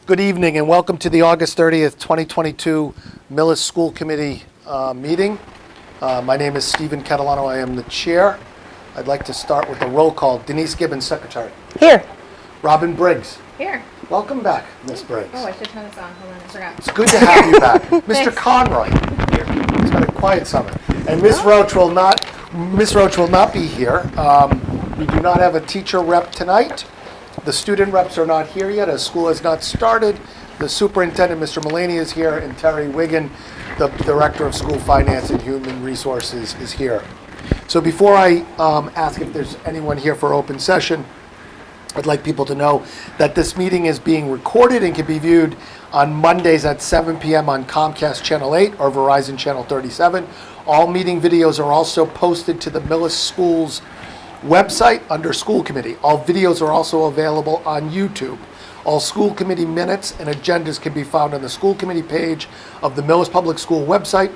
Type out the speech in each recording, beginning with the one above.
Good evening and welcome to the August 30th, 2022 Millis School Committee meeting. My name is Stephen Catalano. I am the chair. I'd like to start with a roll call. Denise Gibbons, secretary. Here. Robin Briggs. Here. Welcome back, Miss Briggs. Oh, I should turn this on. Hold on, I forgot. It's good to have you back. Mr. Conroy. Here. It's been a quiet summer. And Miss Roach will not be here. We do not have a teacher rep tonight. The student reps are not here yet, as school has not started. The superintendent, Mr. Millis, is here, and Terry Wiggin, the director of school finance and human resources, is here. So before I ask if there's anyone here for open session, I'd like people to know that this meeting is being recorded and can be viewed on Mondays at 7 p.m. on Comcast Channel 8 or Verizon Channel 37. All meeting videos are also posted to the Millis Schools website under School Committee. All videos are also available on YouTube. All school committee minutes and agendas can be found on the school committee page of the Millis Public School website.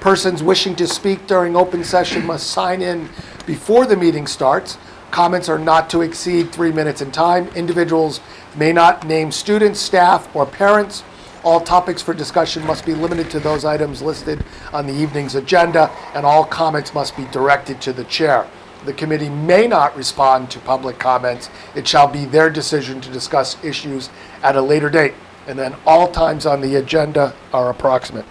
Persons wishing to speak during open session must sign in before the meeting starts. Comments are not to exceed 3 minutes in time. Individuals may not name students, staff, or parents. All topics for discussion must be limited to those items listed on the evening's agenda, and all comments must be directed to the chair. The committee may not respond to public comments. It shall be their decision to discuss issues at a later date. And then all times on the agenda are approximate.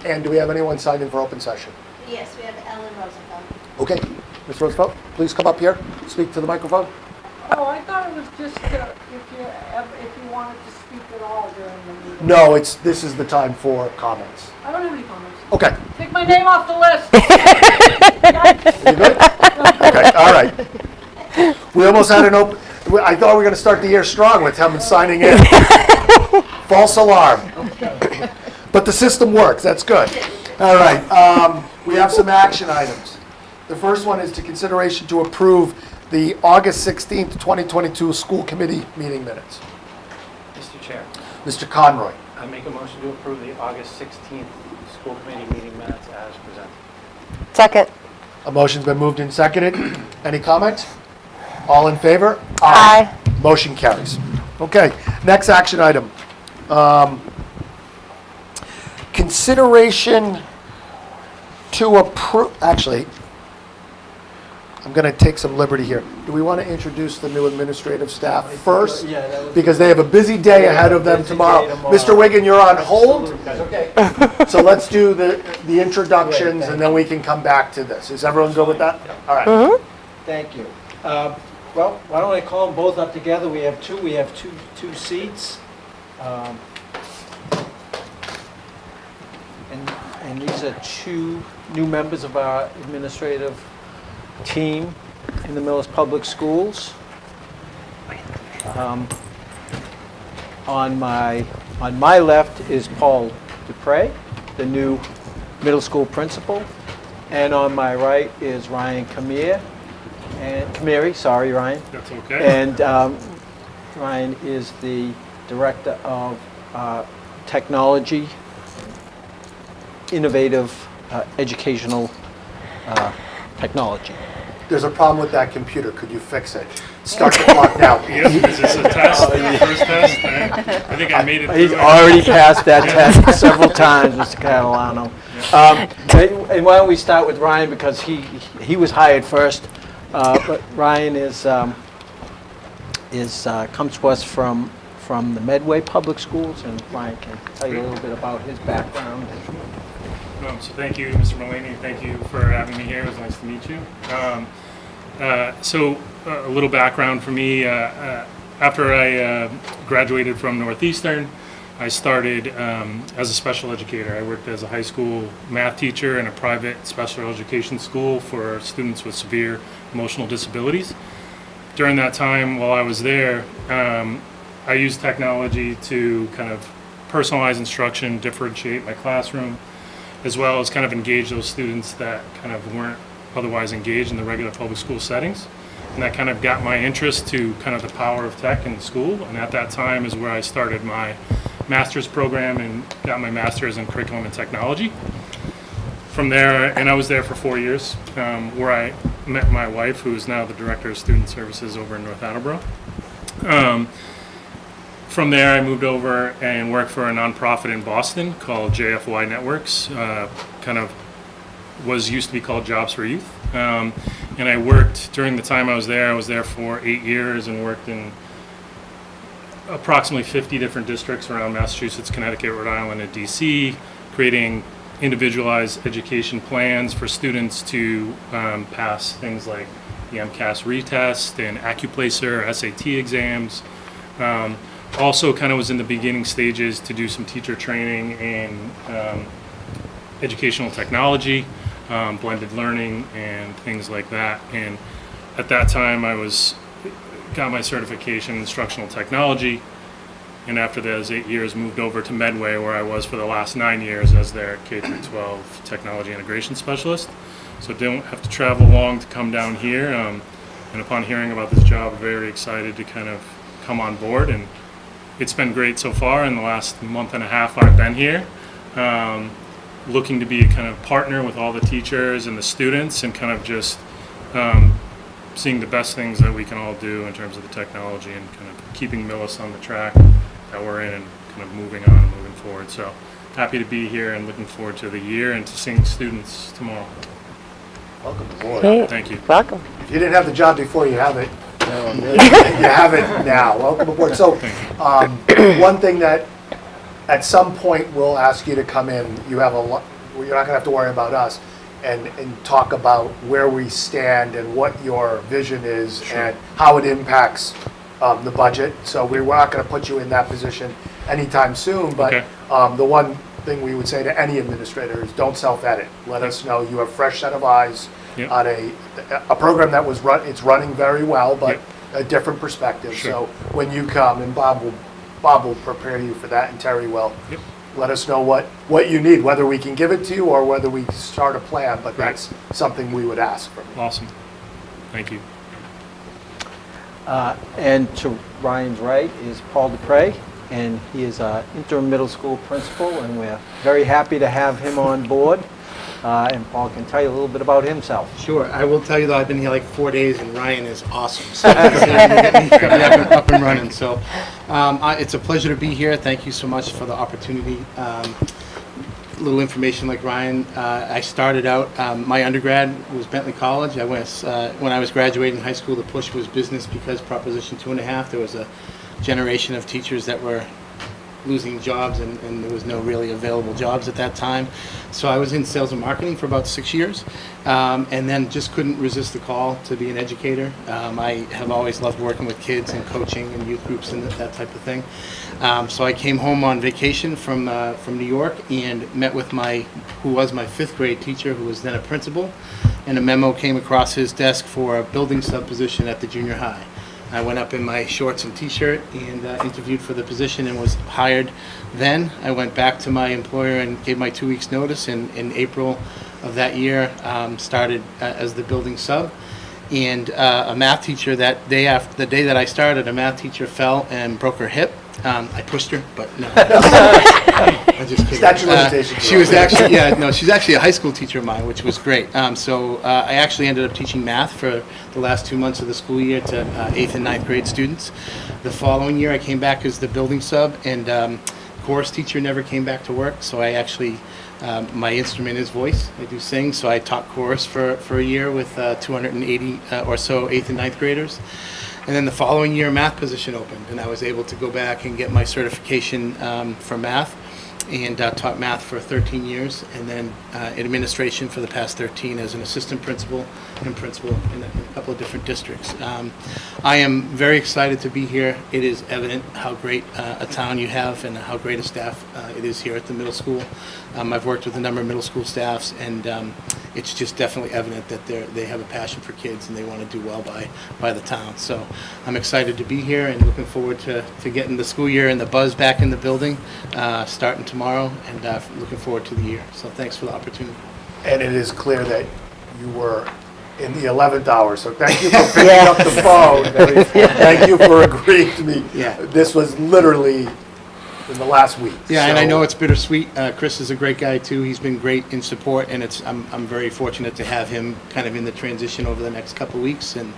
And do we have anyone signed in for open session? Yes, we have Ellen Rosenfeld. Okay. Ms. Roosevelt, please come up here, speak to the microphone. Oh, I thought it was just if you wanted to speak at all during the meeting. No, this is the time for comments. I don't have any comments. Okay. Take my name off the list. You good? Okay, all right. We almost had an open, I thought we were going to start the year strong with him signing in. False alarm. But the system works, that's good. All right, we have some action items. The first one is to consideration to approve the August 16th, 2022 school committee meeting minutes. Mr. Chair, Mr. Conroy. I make a motion to approve the August 16th school committee meeting minutes as presented. Second. A motion's been moved and seconded. Any comments? All in favor? Aye. Motion carries. Okay, next action item. Consideration to approve, actually, I'm going to take some liberty here. Do we want to introduce the new administrative staff first? Yeah, that was Because they have a busy day ahead of them tomorrow. Mr. Wiggin, you're on hold. That's okay. So let's do the introductions and then we can come back to this. Is everyone good with that? All right. Thank you. Well, why don't I call them both up together? We have two seats. And these are two new members of our administrative team in the Millis Public Schools. On my left is Paul Dupre, the new middle school principal, and on my right is Ryan Kamiri. Sorry, Ryan. That's okay. And Ryan is the director of technology, innovative educational technology. There's a problem with that computer. Could you fix it? Start the clock now. Yes, is this a test? The first test? I think I made it through. He's already passed that test several times, Mr. Catalano. And why don't we start with Ryan, because he was hired first. But Ryan comes to us from the Medway Public Schools, and Ryan can tell you a little bit about his background. So thank you, Mr. Millis. Thank you for having me here. It was nice to meet you. So a little background for me. After I graduated from Northeastern, I started as a special educator. I worked as a high school math teacher in a private special education school for students with severe emotional disabilities. During that time, while I was there, I used technology to kind of personalize instruction, differentiate my classroom, as well as kind of engage those students that kind of weren't otherwise engaged in the regular public school settings. And that kind of got my interest to kind of the power of tech in school. And at that time is where I started my master's program and got my master's in curriculum and technology. From there, and I was there for 4 years, where I met my wife, who is now the director of student services over in North Attleboro. From there, I moved over and worked for a nonprofit in Boston called JFY Networks. Used to be called Jobs for Youth. And I worked, during the time I was there for 8 years and worked in approximately 50 different districts around Massachusetts, Connecticut, Rhode Island, and DC, creating individualized education plans for students to pass things like the MCAS retest and Accuplacer, SAT exams. Also kind of was in the beginning stages to do some teacher training in educational technology, blended learning, and things like that. And at that time, got my certification in instructional technology. And after those 8 years, moved over to Medway, where I was for the last 9 years as their K-12 technology integration specialist. So don't have to travel long to come down here. And upon hearing about this job, very excited to kind of come on board. And it's been great so far. In the last month and a half I've been here, looking to be a kind of partner with all the teachers and the students, and kind of just seeing the best things that we can all do in terms of the technology, and kind of keeping Millis on the track that we're in, and kind of moving on and moving forward. So happy to be here and looking forward to the year and to seeing students tomorrow. Welcome aboard. Great. Thank you. Welcome. If you didn't have the job before, you have it. You have it now. Welcome aboard. So, one thing that at some point we'll ask you to come in. You have a lot. You're not going to have to worry about us, and talk about where we stand and what your vision is and how it impacts the budget. So we're not going to put you in that position anytime soon. But Okay. The one thing we would say to any administrator is don't self-edit. Let us know you have a fresh set of eyes Yep. on a program that was it's running very well, but Yep. a different perspective. Sure. So when you come, and Bob will prepare you for that, and Terry will. Yep. Let us know what you need, whether we can give it to you or whether we start a plan, but Right. that's something we would ask from you. Awesome. Thank you. And to Ryan's right is Paul Dupre, and he is our interim middle school principal, and we're very happy to have him on board. And Paul can tell you a little bit about himself. Sure. I will tell you though, I've been here like 4 days, and Ryan is awesome. So he's got me up and running. So it's a pleasure to be here. Thank you so much for the opportunity. Little information like Ryan. I started out, my undergrad was Bentley College. When I was graduating high school, the push was business because Proposition 2.5. There was a generation of teachers that were losing jobs, and there was no really available jobs at that time. So I was in sales and marketing for about 6 years, and then just couldn't resist the call to be an educator. I have always loved working with kids and coaching and youth groups and that type of thing. So I came home on vacation from New York and met with who was my 5th grade teacher, who was then a principal, and a memo came across his desk for a building sub position at the junior high. I went up in my shorts and t-shirt and interviewed for the position and was hired then. I went back to my employer and gave my 2 weeks notice, and in April of that year started as the building sub. And a math teacher, the day that I started, a math teacher fell and broke her hip. I pushed her, but no. I'm just kidding. Statute of limitations. She was she's actually a high school teacher of mine, which was great. So I actually ended up teaching math for the last 2 months of the school year to 8th and 9th grade students. The following year, I came back as the building sub, and chorus teacher never came back to work. So I actually, my instrument is voice. I do sing, so I taught chorus for a year with 280 or so 8th and 9th graders. And then the following year, a math position opened, and I was able to go back and get my certification for math, and taught math for 13 years, and then administration for the past 13 as an assistant principal and principal in a couple of different districts. I am very excited to be here. It is evident how great a town you have and how great a staff it is here at the middle school. I've worked with a number of middle school staffs, and it's just definitely evident that they have a passion for kids and they want to do well by the town. So I'm excited to be here and looking forward to getting the school year and the buzz back in the building, starting tomorrow, and looking forward to the year. So thanks for the opportunity. And it is clear that you were in the 11th hour, so thank you for picking up the phone. Thank you for agreeing to me. Yeah. This was literally in the last week. Yeah, and I So- know it's bittersweet. Chris is a great guy too. He's been great in support, and I'm very fortunate to have him kind of in the transition over the next couple of weeks. And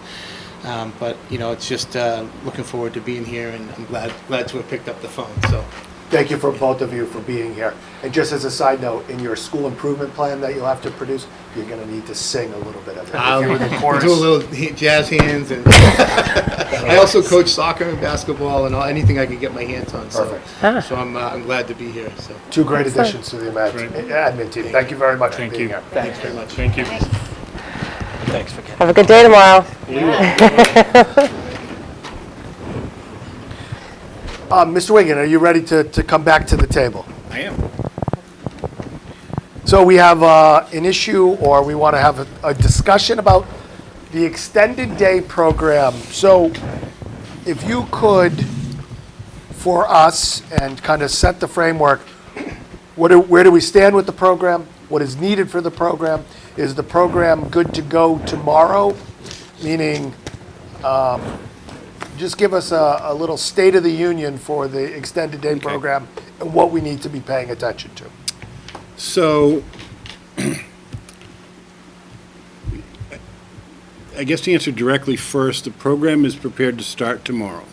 But, you know, it's just looking forward to being here, and I'm glad to have picked up the phone, so. Thank you for both of you for being here. And just as a side note, in your school improvement plan that you'll have to produce, you're going to need to sing a little bit of it. I'll If you're in the chorus. do a little jazz hands, and I also coach soccer and basketball and anything I can get my hands on. So, Perfect. so I'm glad to be here. So Two great additions to the admin team. Thank you very much for Thank being you. here. thanks very much. Thank you. Thanks for getting. Have a good day tomorrow. Mr. Wigan, are you ready to come back to the table? I am. So we have an issue, or we want to have a discussion about the extended day program. So if you could, for us, and kind of set the framework, where do we stand with the program? What is needed for the program? Is the program good to go tomorrow? Meaning, just give us a little state of the union for the extended day program and what we need to be paying attention to. So, I guess to answer directly first, the program is prepared to start tomorrow.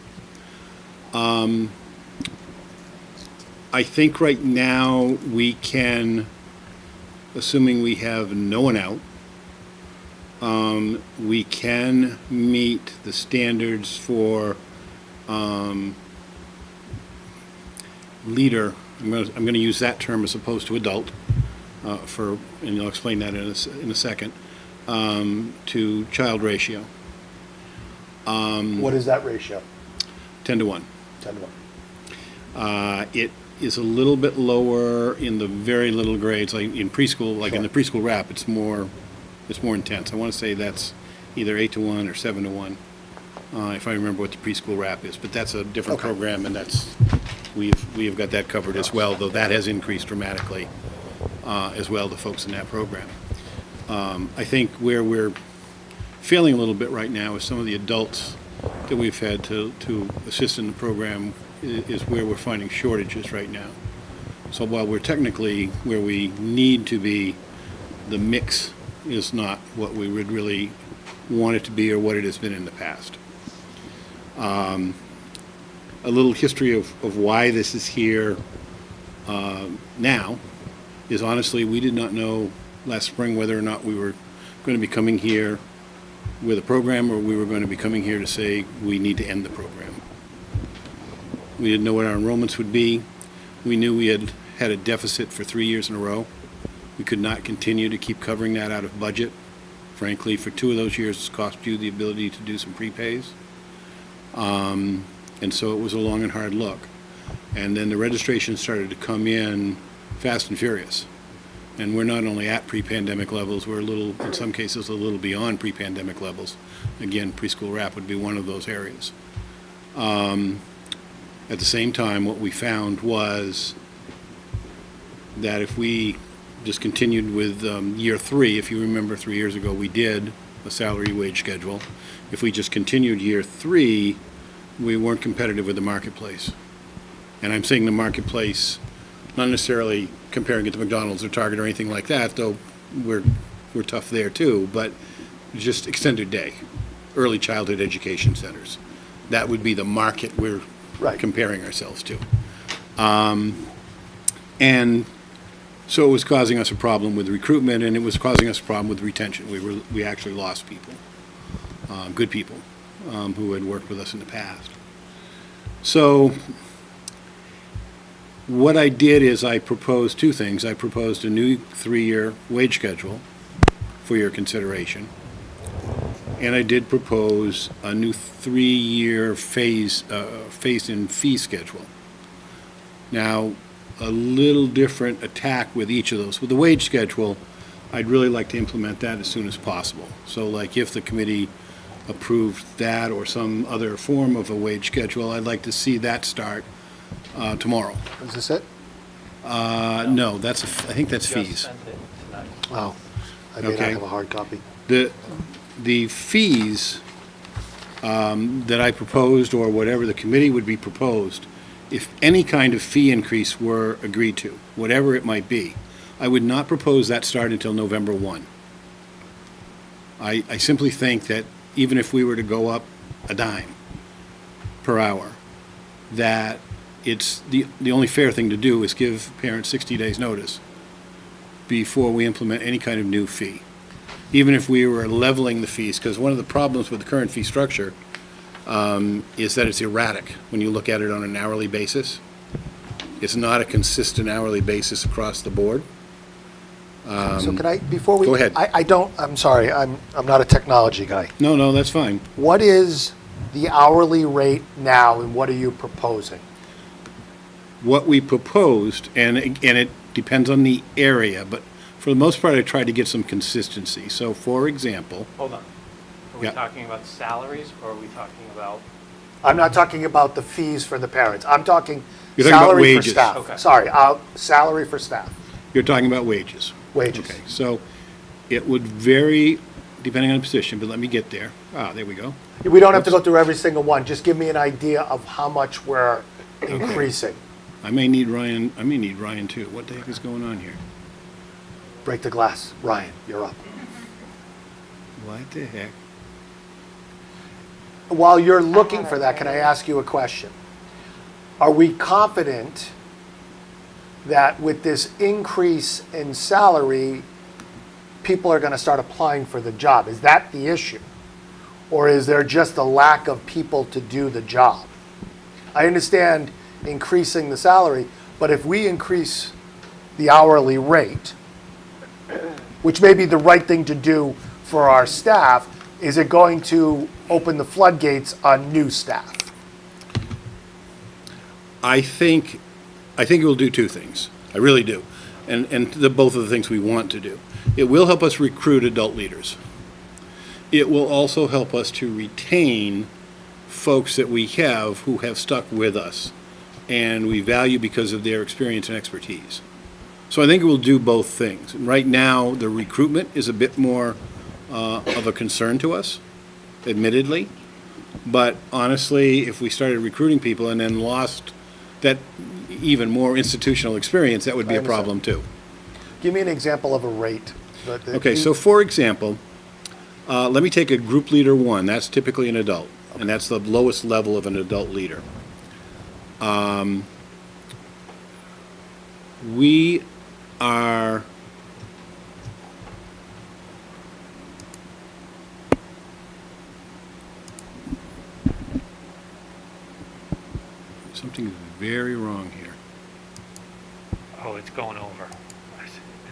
I think right now we can, assuming we have no one out, we can meet the standards for leader. I'm going to use that term as opposed to adult, and I'll explain that in a second, to child ratio. What is that ratio? 10 to 1. 10 to 1. It is a little bit lower in the very little grades, like in preschool, like in the preschool wrap, it's more intense. I want to say that's either 8 to 1 or 7 to 1, if I remember what the preschool wrap is. But that's a different program, and we have got that covered as well, though that has increased dramatically as well, the folks in that program. I think where we're failing a little bit right now is some of the adults that we've had to assist in the program is where we're finding shortages right now. So while we're technically where we need to be, the mix is not what we would really want it to be or what it has been in the past. A little history of why this is here now is honestly, we did not know last spring whether or not we were going to be coming here with a program or we were going to be coming here to say we need to end the program. We didn't know what our enrollments would be. We knew we had a deficit for 3 years in a row. We could not continue to keep covering that out of budget. Frankly, for 2 of those years, it's cost you the ability to do some prepays. And so it was a long and hard look. And then the registration started to come in fast and furious. And we're not only at pre-pandemic levels, we're in some cases, a little beyond pre-pandemic levels. Again, preschool wrap would be one of those areas. At the same time, what we found was that if we just continued with year 3, if you remember 3 years ago, we did a salary wage schedule. If we just continued year 3, we weren't competitive with the marketplace. And I'm saying the marketplace, not necessarily comparing it to McDonald's or Target or anything like that, though we're tough there too, but just extended day, early childhood education centers. That would be the market we're comparing ourselves to. And so it was causing us a problem with recruitment, and it was causing us a problem with retention. We actually lost people, good people, who had worked with us in the past. So what I did is I proposed 2 things. I proposed a new 3-year wage schedule for your consideration, and I did propose a new 3-year phased-in fee schedule. Now, a little different attack with each of those. With the wage schedule, I'd really like to implement that as soon as possible. So like if the committee approved that or some other form of a wage schedule, I'd like to see that start tomorrow. Is this it? No, I think that's Just fees. sent it tonight. Oh, I may not Okay. have a hard copy. The fees that I proposed, or whatever the committee would be proposed, if any kind of fee increase were agreed to, whatever it might be, I would not propose that start until November 1. I simply think that even if we were to go up a dime per hour, that it's, the only fair thing to do is give parents 60 days' notice before we implement any kind of new fee. Even if we were leveling the fees, because one of the problems with the current fee structure is that it's erratic when you look at it on an hourly basis. It's not a consistent hourly basis across the board. So can I, before we? Go ahead. I'm sorry, I'm not a technology guy. No, that's fine. What is the hourly rate now and what are you proposing? What we proposed, and it depends on the area, but for the most part, I tried to get some consistency. So, for example, Hold on. Are we Yeah. talking about salaries, or are we talking about, I'm not talking about the fees for the parents. I'm talking You're talking about salary for wages. staff. Okay. Sorry, salary for staff, you're talking about wages. wages. Okay, so it would vary depending on the position, but let me get there. There we go. We don't have to go through every single one. Just give me an idea of how much we're increasing. I may need Ryan too. What the heck is going on here? Break the glass. Ryan, you're up. What the heck? While you're looking for that, can I ask you a question? Are we confident that with this increase in salary, people are going to start applying for the job? Is that the issue? Or is there just a lack of people to do the job? I understand increasing the salary, but if we increase the hourly rate, which may be the right thing to do for our staff, is it going to open the floodgates on new staff? I think it will do two things. I really do. And both of the things we want to do. It will help us recruit adult leaders. It will also help us to retain folks that we have who have stuck with us and we value because of their experience and expertise. So I think it will do both things. Right now, the recruitment is a bit more of a concern to us, admittedly. But honestly, if we started recruiting people and then lost that even more institutional experience, that would be I a problem too. Give me an example of a rate. Okay, so for example, let me take a group leader 1. That's typically an adult, and that's the lowest level of an adult leader. We are something is very wrong here. oh, it's going over.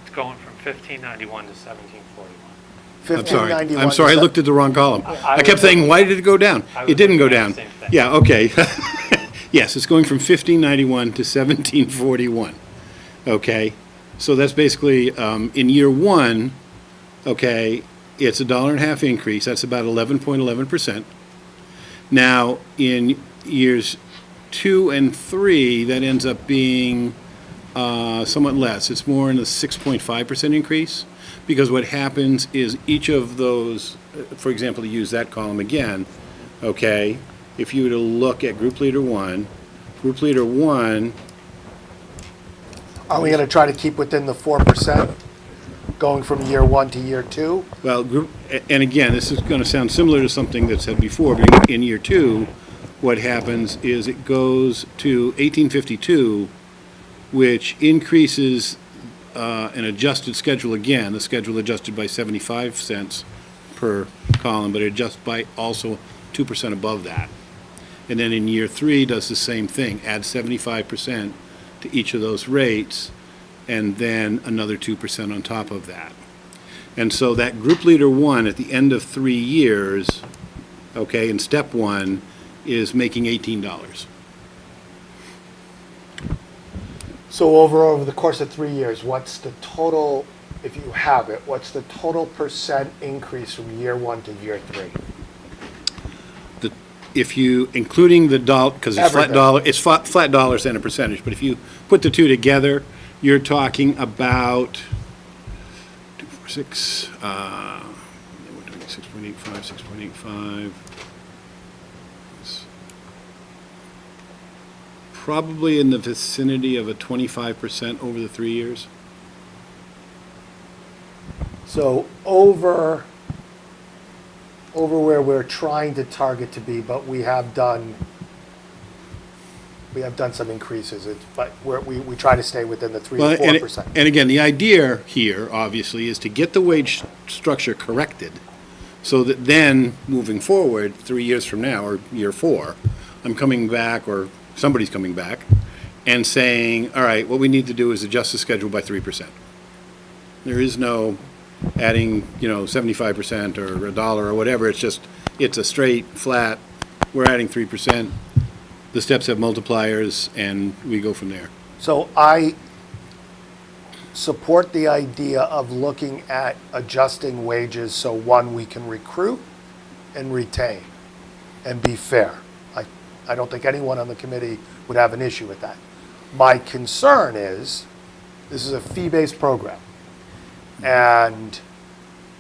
It's going from 1591 to 1741. I'm sorry. 1591 I'm sorry, I looked at the wrong column. I kept saying, why did it go down? I was It didn't go looking at down. the same thing. Yeah, okay. Yes, it's going from 1591 to 1741. Okay? So that's basically, in year 1, okay, it's $1.50 increase. That's about 11.11%. Now, in years 2 and 3, that ends up being somewhat less. It's more in the 6.5% increase, because what happens is each of those, for example, to use that column again, okay, if you were to look at Group Leader 1, Are we going to try to keep within the 4% going from year 1 to year 2? well, and again, this is going to sound similar to something that's said before, but in year 2, what happens is it goes to 1852, which increases an adjusted schedule again, the schedule adjusted by 75 cents per column, but it adjusts by also 2% above that. And then in year 3 does the same thing, adds 75% to each of those rates, and then another 2% on top of that. And so that Group Leader 1 at the end of 3 years, okay, in step 1, is making $18. So over the course of 3 years, what's the total, if you have it, what's the total percent increase from year 1 to year 3? If you, including the dollar, because it's flat Everything. dollar, it's flat dollars and a percentage, but if you put the two together, you're talking about 2, 4, 6, we're doing 6.85. It's probably in the vicinity of a 25% over the 3 years. So over over where we're trying to target to be, but we have done some increases. But we try to stay within the 3 Well, to 4%. and again, the idea here, obviously, is to get the wage structure corrected, so that then, moving forward, 3 years from now, or year 4, I'm coming back, or somebody's coming back, and saying, all right, what we need to do is adjust the schedule by 3%. There is no adding, 75% or a dollar or whatever. It's a straight, flat, we're adding 3%. The steps have multipliers, and we go from there. So I support the idea of looking at adjusting wages so, one, we can recruit and retain and be fair. I don't think anyone on the committee would have an issue with that. My concern is, this is a fee-based program. And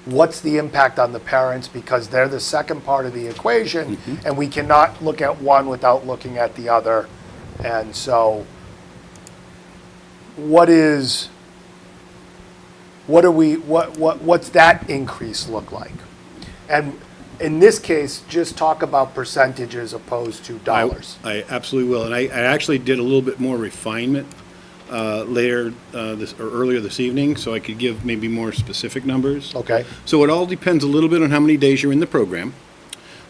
what's the impact on the parents? Because they're the second part of the equation, and we cannot look at one without looking at the other. And so, what's that increase look like? And in this case, just talk about percentages opposed to dollars. I absolutely will, and I actually did a little bit more refinement earlier this evening, so I could give maybe more specific numbers. Okay. So it all depends a little bit on how many days you're in the program,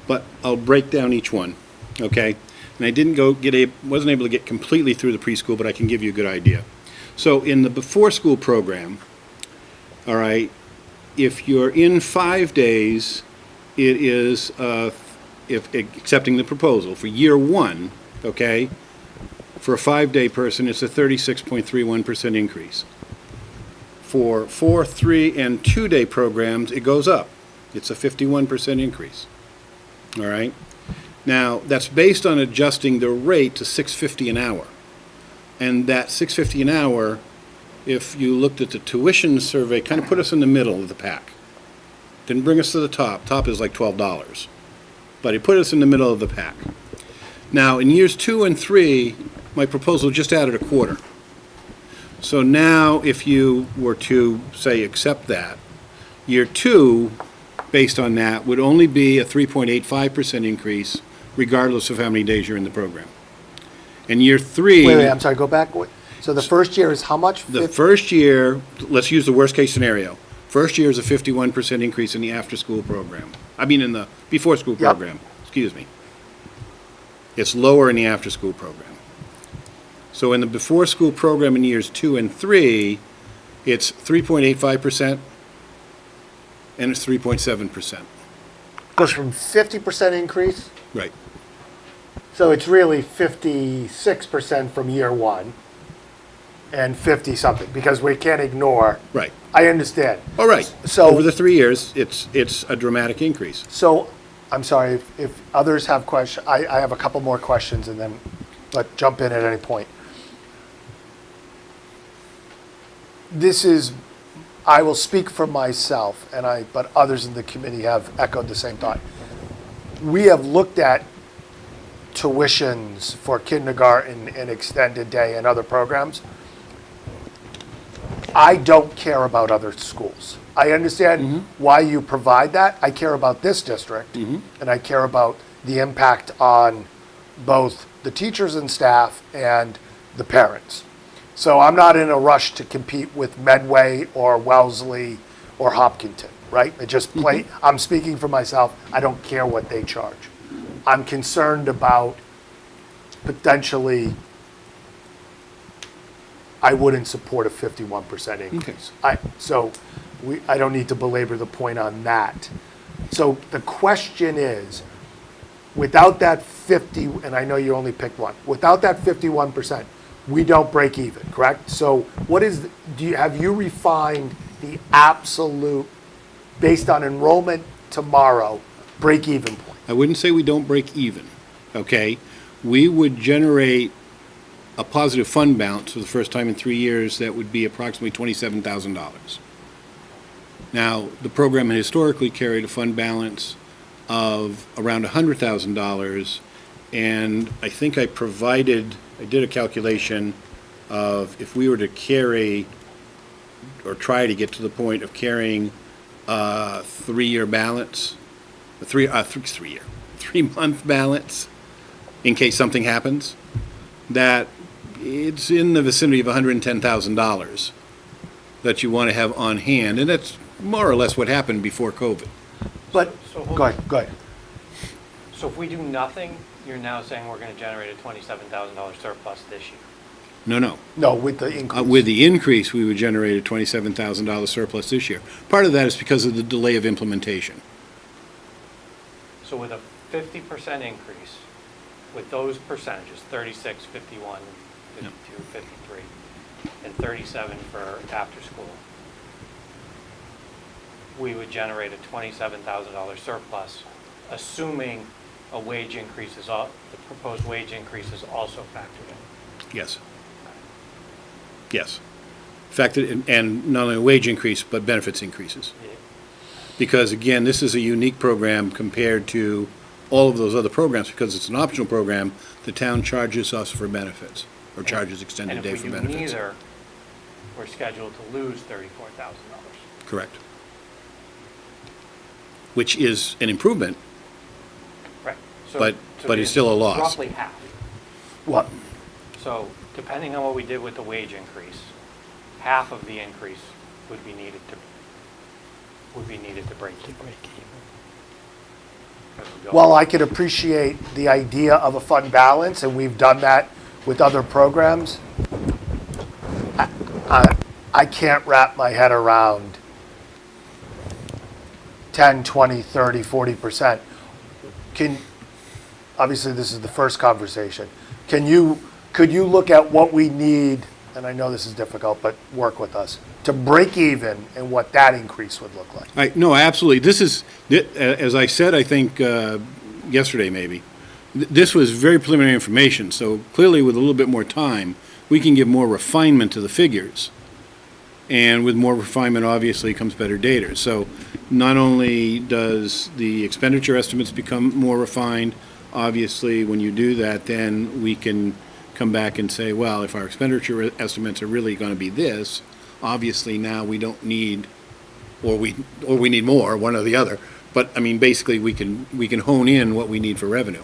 but I'll break down each one, okay? And I wasn't able to get completely through the preschool, but I can give you a good idea. So in the before school program, all right, if you're in 5 days, it is, if accepting the proposal for year 1, okay, for a 5-day person, it's a 36.31% increase. For 4, 3, and 2-day programs, it goes up. It's a 51% increase. All right? Now, that's based on adjusting the rate to $6.50 an hour. And that $6.50 an hour, if you looked at the tuition survey, kind of put us in the middle of the pack. Didn't bring us to the top. Top is like $12. But it put us in the middle of the pack. Now, in years 2 and 3, my proposal just added a quarter. So now, if you were to, say, accept that, year 2, based on that, would only be a 3.85% increase, regardless of how many days you're in the program. And year 3... Wait, I'm sorry, go back. So the first year is how much? The first year, let's use the worst-case scenario. First year is a 51% increase in the after-school program. I mean, in the before-school program. Excuse me. It's lower in the after-school program. So in the before-school program in years 2 and 3, it's 3.85%, and it's 3.7%. Goes from 50% increase, Right. so it's really 56% from year 1 and 50-something, because we can't ignore. Right. I understand. All right. So- over the 3 years, it's a dramatic increase. So, I'm sorry, if others have questions, I have a couple more questions, and then, but jump in at any point. I will speak for myself, but others in the committee have echoed the same thought. We have looked at tuitions for kindergarten and extended day and other programs. I don't care about other schools. I understand why you provide that. I care about this district, and I care about the impact on both the teachers and staff and the parents. So I'm not in a rush to compete with Medway or Wellesley or Hopkinton, right? I'm speaking for myself. I don't care what they charge. I'm concerned about potentially, I wouldn't support a 51% increase. I don't need to belabor the point on that. So the question is, without that 50, and I know you only picked one, without that 51%, we don't break even, correct? So have you refined the absolute, based on enrollment tomorrow, break even point? I wouldn't say we don't break even, okay? We would generate a positive fund balance for the first time in 3 years that would be approximately $27,000. Now, the program had historically carried a fund balance of around $100,000, and I think I did a calculation of if we were to carry or try to get to the point of carrying a 3-year balance, a 3-month balance in case something happens, that it's in the vicinity of $110,000 that you want to have on hand, and that's more or less what happened before COVID. But, So go ahead. So if we do nothing, you're now saying we're going to generate a $27,000 surplus this year? No. No, with the increase. With the increase, we would generate a $27,000 surplus this year. Part of that is because of the delay of implementation. So with a 50% increase, with those percentages, 36, 51, 52, 53, and 37 for after school, we would generate a $27,000 surplus, assuming a wage increase is the proposed wage increase is also factored in. Yes. Yes. And not only a wage increase, but benefits increases. Yeah. Because again, this is a unique program compared to all of those other programs, because it's an optional program, the town charges us for benefits, or charges extended day for And if we do benefits. neither, we're scheduled to lose $34,000. Correct. Which is an improvement, Right. But it's still a loss. Roughly half. What? So depending on what we did with the wage increase, half of the increase would be needed to break even. Well, I could appreciate the idea of a fund balance, and we've done that with other programs. I can't wrap my head around 10, 20, 30, 40%. Obviously this is the first conversation. Could you look at what we need, and I know this is difficult, but work with us, to break even and what that increase would look like? No, absolutely. This is, as I said, I think yesterday maybe, this was very preliminary information, so clearly with a little bit more time, we can give more refinement to the figures. And with more refinement, obviously, comes better data. So not only does the expenditure estimates become more refined, obviously, when you do that, then we can come back and say, well, if our expenditure estimates are really going to be this, obviously now we don't need, or we need more, one or the other. But I mean, basically, we can hone in what we need for revenue.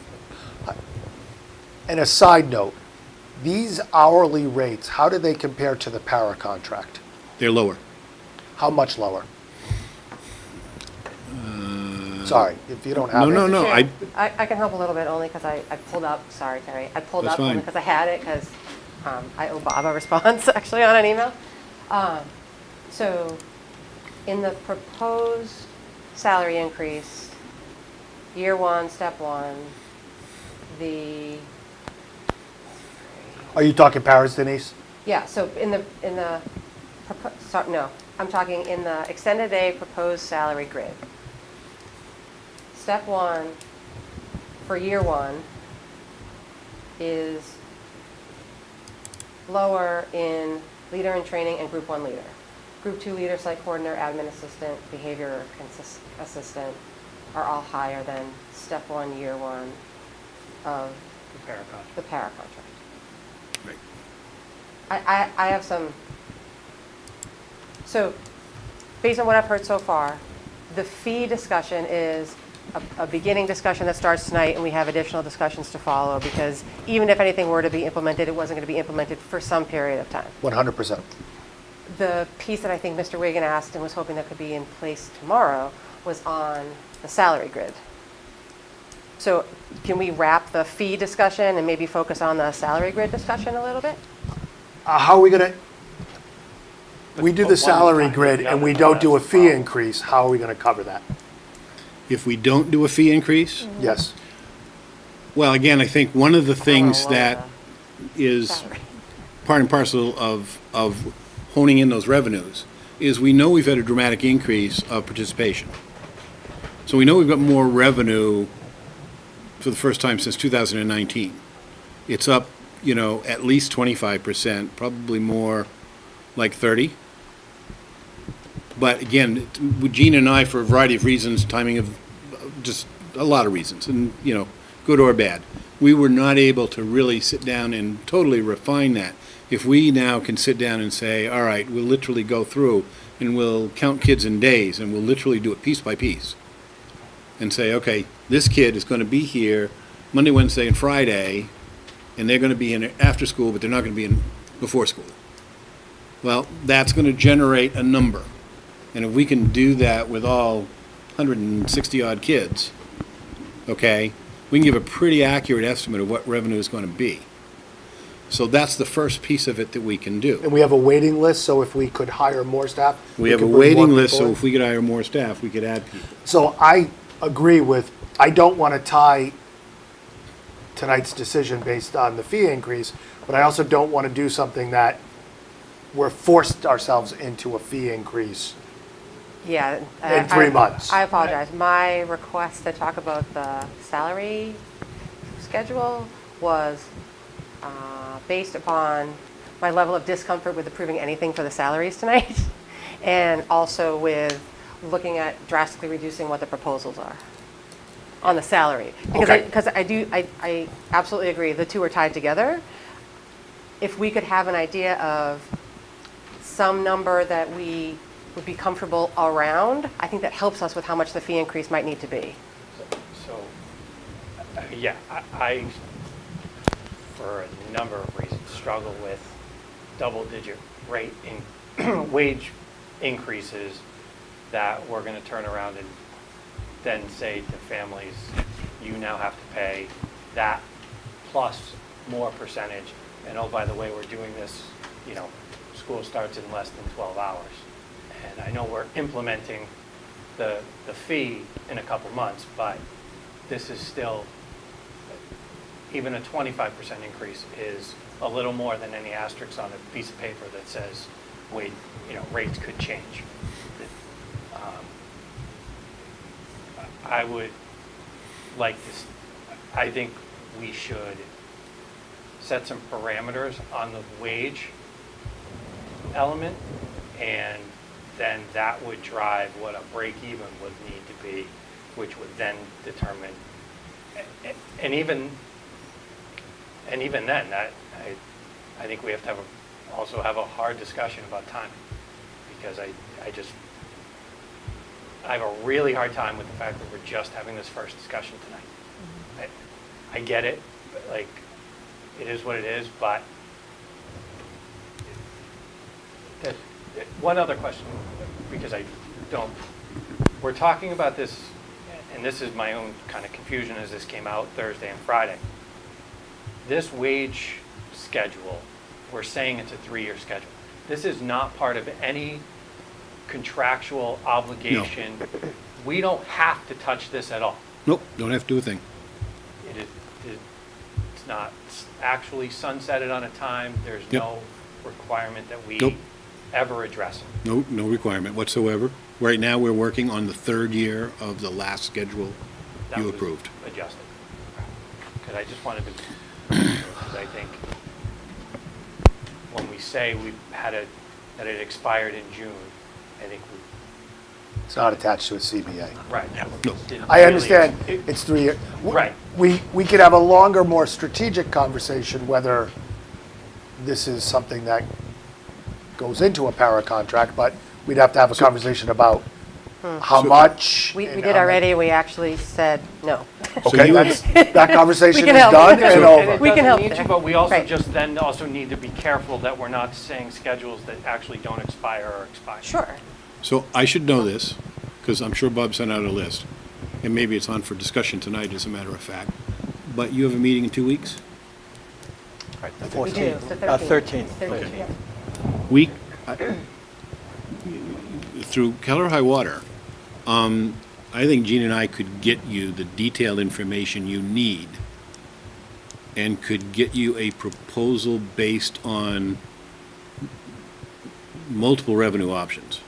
And a side note, these hourly rates, how do they compare to the para contract? They're lower. How much lower? Sorry, if you don't have it. No. Chair, I can help a little bit only because I pulled up, sorry, Terry. I pulled That's up only fine. because I had it because I owe Bob a response actually on an email. So in the proposed salary increase, year one, step one, Are you talking paras, Denise? yeah, so I'm talking in the extended day proposed salary grid. Step one for year one is lower in leader in training and group one leader. Group two leader, site coordinator, admin assistant, behavior assistant are all higher than step one, year one of the para contract. Right. I have some, so based on what I've heard so far, the fee discussion is a beginning discussion that starts tonight, and we have additional discussions to follow, because even if anything were to be implemented, it wasn't going to be implemented for some period of time. 100%. The piece that I think Mr. Wigan asked and was hoping that could be in place tomorrow was on the salary grid. So can we wrap the fee discussion and maybe focus on the salary grid discussion a little bit? How are we going to, we do But the one salary time, grid the and other we don't do a that's the fee problem. increase, how are we going to cover that? If we don't do a fee increase, Yes. well, again, I think one of the things lower that is Salary. part and parcel of honing in those revenues is we know we've had a dramatic increase of participation. So we know we've got more revenue for the first time since 2019. It's up, at least 25%, probably more like 30. But again, with Gene and I, for a variety of reasons, timing of just a lot of reasons, and, good or bad, we were not able to really sit down and totally refine that. If we now can sit down and say, all right, we'll literally go through and we'll count kids in days and we'll literally do it piece by piece. and say, okay, this kid is going to be here Monday, Wednesday, and Friday, and they're going to be in after school, but they're not going to be in before school. Well, that's going to generate a number. And if we can do that with all 160-odd kids, okay, we can give a pretty accurate estimate of what revenue is going to be. So that's the first piece of it that we can do. And we have a waiting list, so if we could hire more staff. We have a could bring more waiting list, people so in. if we could hire more staff, we could add people. So I agree with, I don't want to tie tonight's decision based on the fee increase, but I also don't want to do something that we're forced ourselves into a fee increase. Yeah. In 3 months. I apologize. My request to talk about the salary schedule was based upon my level of discomfort with approving anything for the salaries tonight, and also with looking at drastically reducing what the proposals are on the salary. Okay. Because I absolutely agree, the two are tied together. If we could have an idea of some number that we would be comfortable around, I think that helps us with how much the fee increase might need to be. So, yeah, I, for a number of reasons, struggle with double-digit rate in wage increases that we're going to turn around and then say to families, you now have to pay that plus more percentage. And oh, by the way, we're doing this, school starts in less than 12 hours. And I know we're implementing the fee in a couple months, but this is still, even a 25% increase is a little more than any asterisk on a piece of paper that says, wait, rates could change. I would like this, I think we should set some parameters on the wage element, and then that would drive what a break even would need to be, which would then determine, and even then, I think we have to also have a hard discussion about timing, because I have a really hard time with the fact that we're just having this first discussion tonight. I get it, like, it is what it is, but one other question, because we're talking about this, and this is my own kind of confusion as this came out Thursday and Friday. This wage schedule, we're saying it's a 3-year schedule. This is not part of any contractual obligation. No. We don't have to touch this at all. Nope, don't have to do a thing. It's not actually sunsetted on a time. There's Yep. no requirement that we Nope. ever address it. No requirement whatsoever. Right now, we're working on the 3rd year of the last schedule That you was approved. adjusted. Because I just wanted to, because I think when we say that it expired in June, I think It's not attached to a CBA. right. No. Didn't I really- understand it- it's 3 years. Right. We could have a longer, more strategic conversation whether this is something that goes into a para contract, but we'd have to have a conversation about how much. We and did how already, we actually said no. Okay, you- that conversation We is can help. done And and it over. We can help Doesn't need there. to, but we also Right. just then also need to be careful that we're not saying schedules that actually don't expire or expire. Sure. So I should know this, because I'm sure Bob sent out a list, and maybe it's on for discussion tonight, as a matter of fact. But you have a meeting in 2 weeks? We do, it's the 13th. 13th, yeah. We, through Keller High Water, I think Gene and I could get you the detailed information you need and could get you a proposal based on multiple revenue options.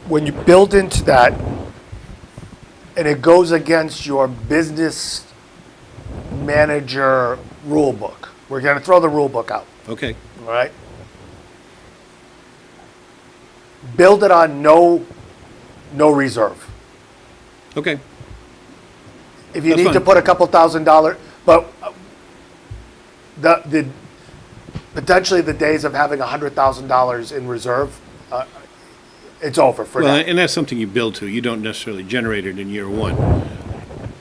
When you build into that, and it goes against your business manager rule book, we're going to throw the rule book out, Okay, all right? Build it on no reserve. okay. If you That's need to fine. put a couple $1,000, but the potentially the days of having $100,000 in reserve, It's over for Well, now. and that's something you build to. You don't necessarily generate it in year one.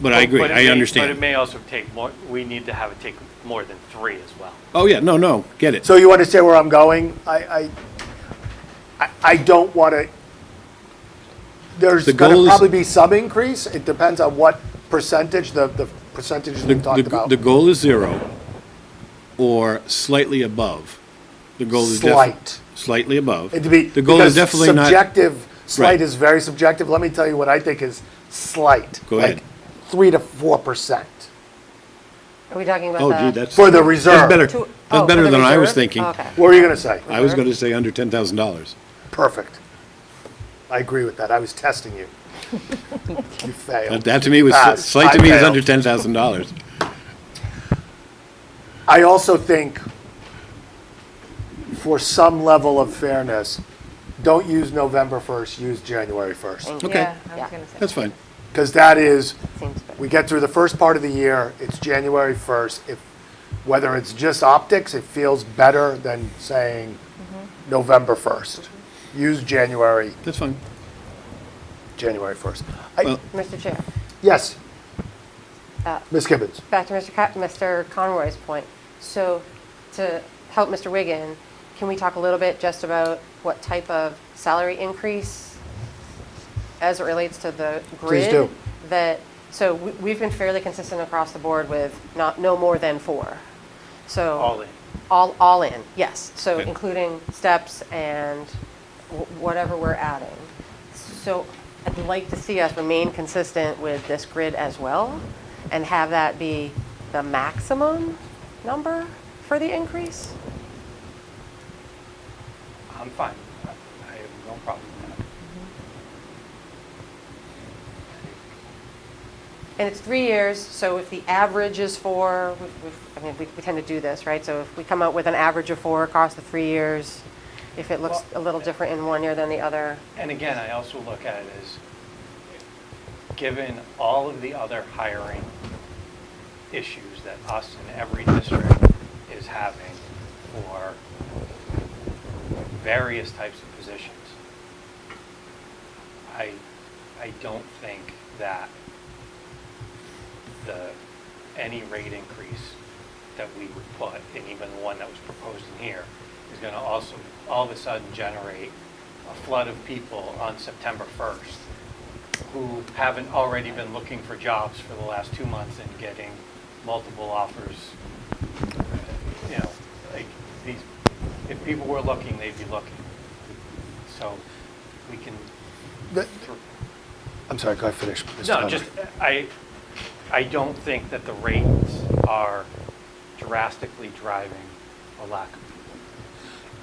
But I agree, But it I may- understand. But it may also take more, we need to have it take more than 3 as well. Oh, yeah, no, get it. So you understand where I'm going? I don't want to, there's The going goal to is- probably be some increase. It depends on what percentage, the percentages we talked about. The goal is 0 or slightly above. The goal is Slight. Slightly above. And to be, The goal is because definitely not. subjective, slight Right. is very subjective. Let me tell you what I think is slight. Go ahead. Like 3 to 4%. Are we talking about Oh, the? gee, that's. For the reserve. That's better. To- oh, That's for better the than I was reserve? thinking. Oh, okay. What were you going to say? I was going to say under $10,000. Perfect. I agree with that. I was testing you. You failed. That to me was, Pass. slight to I me is failed. under $10,000. I also think for some level of fairness, don't use November 1st, use January 1st. Thank you. Okay. Yeah, I Yeah. was gonna say. That's fine. Because that is, Seems good. we get through the first part of the year, it's January 1st. If, whether it's just optics, it feels better than saying November 1st. Use January That's fine. 1st. Well- Mr. Chair, Yes, uh, Ms. Gibbons. back to Mr. Conroy's point. So to help Mr. Wiggin, can we talk a little bit just about what type of salary increase as it relates to the grid? Please do. So we've been fairly consistent across the board with no more than 4. So. All in. All in, yes. So Okay. including steps and whatever we're adding. So I'd like to see us remain consistent with this grid as well and have that be the maximum number for the increase. I'm fine. I have no problem with that. And it's 3 years, so if the average is 4, I mean, we tend to do this, right? So if we come out with an average of 4 across the 3 years, if it looks a little different in one year than the other. And again, I also look at it as, given all of the other hiring issues that us and every district is having for various types of positions, I don't think that any rate increase that we would put, and even the one that was proposed in here, is going to also all of a sudden generate a flood of people on September 1st who haven't already been looking for jobs for the last 2 months and getting multiple offers. You know, like these, if people were looking, they'd be looking. So we can. I'm sorry, go ahead, finish. Mr. No, Conroy. just, I don't think that the rates are drastically driving a lack of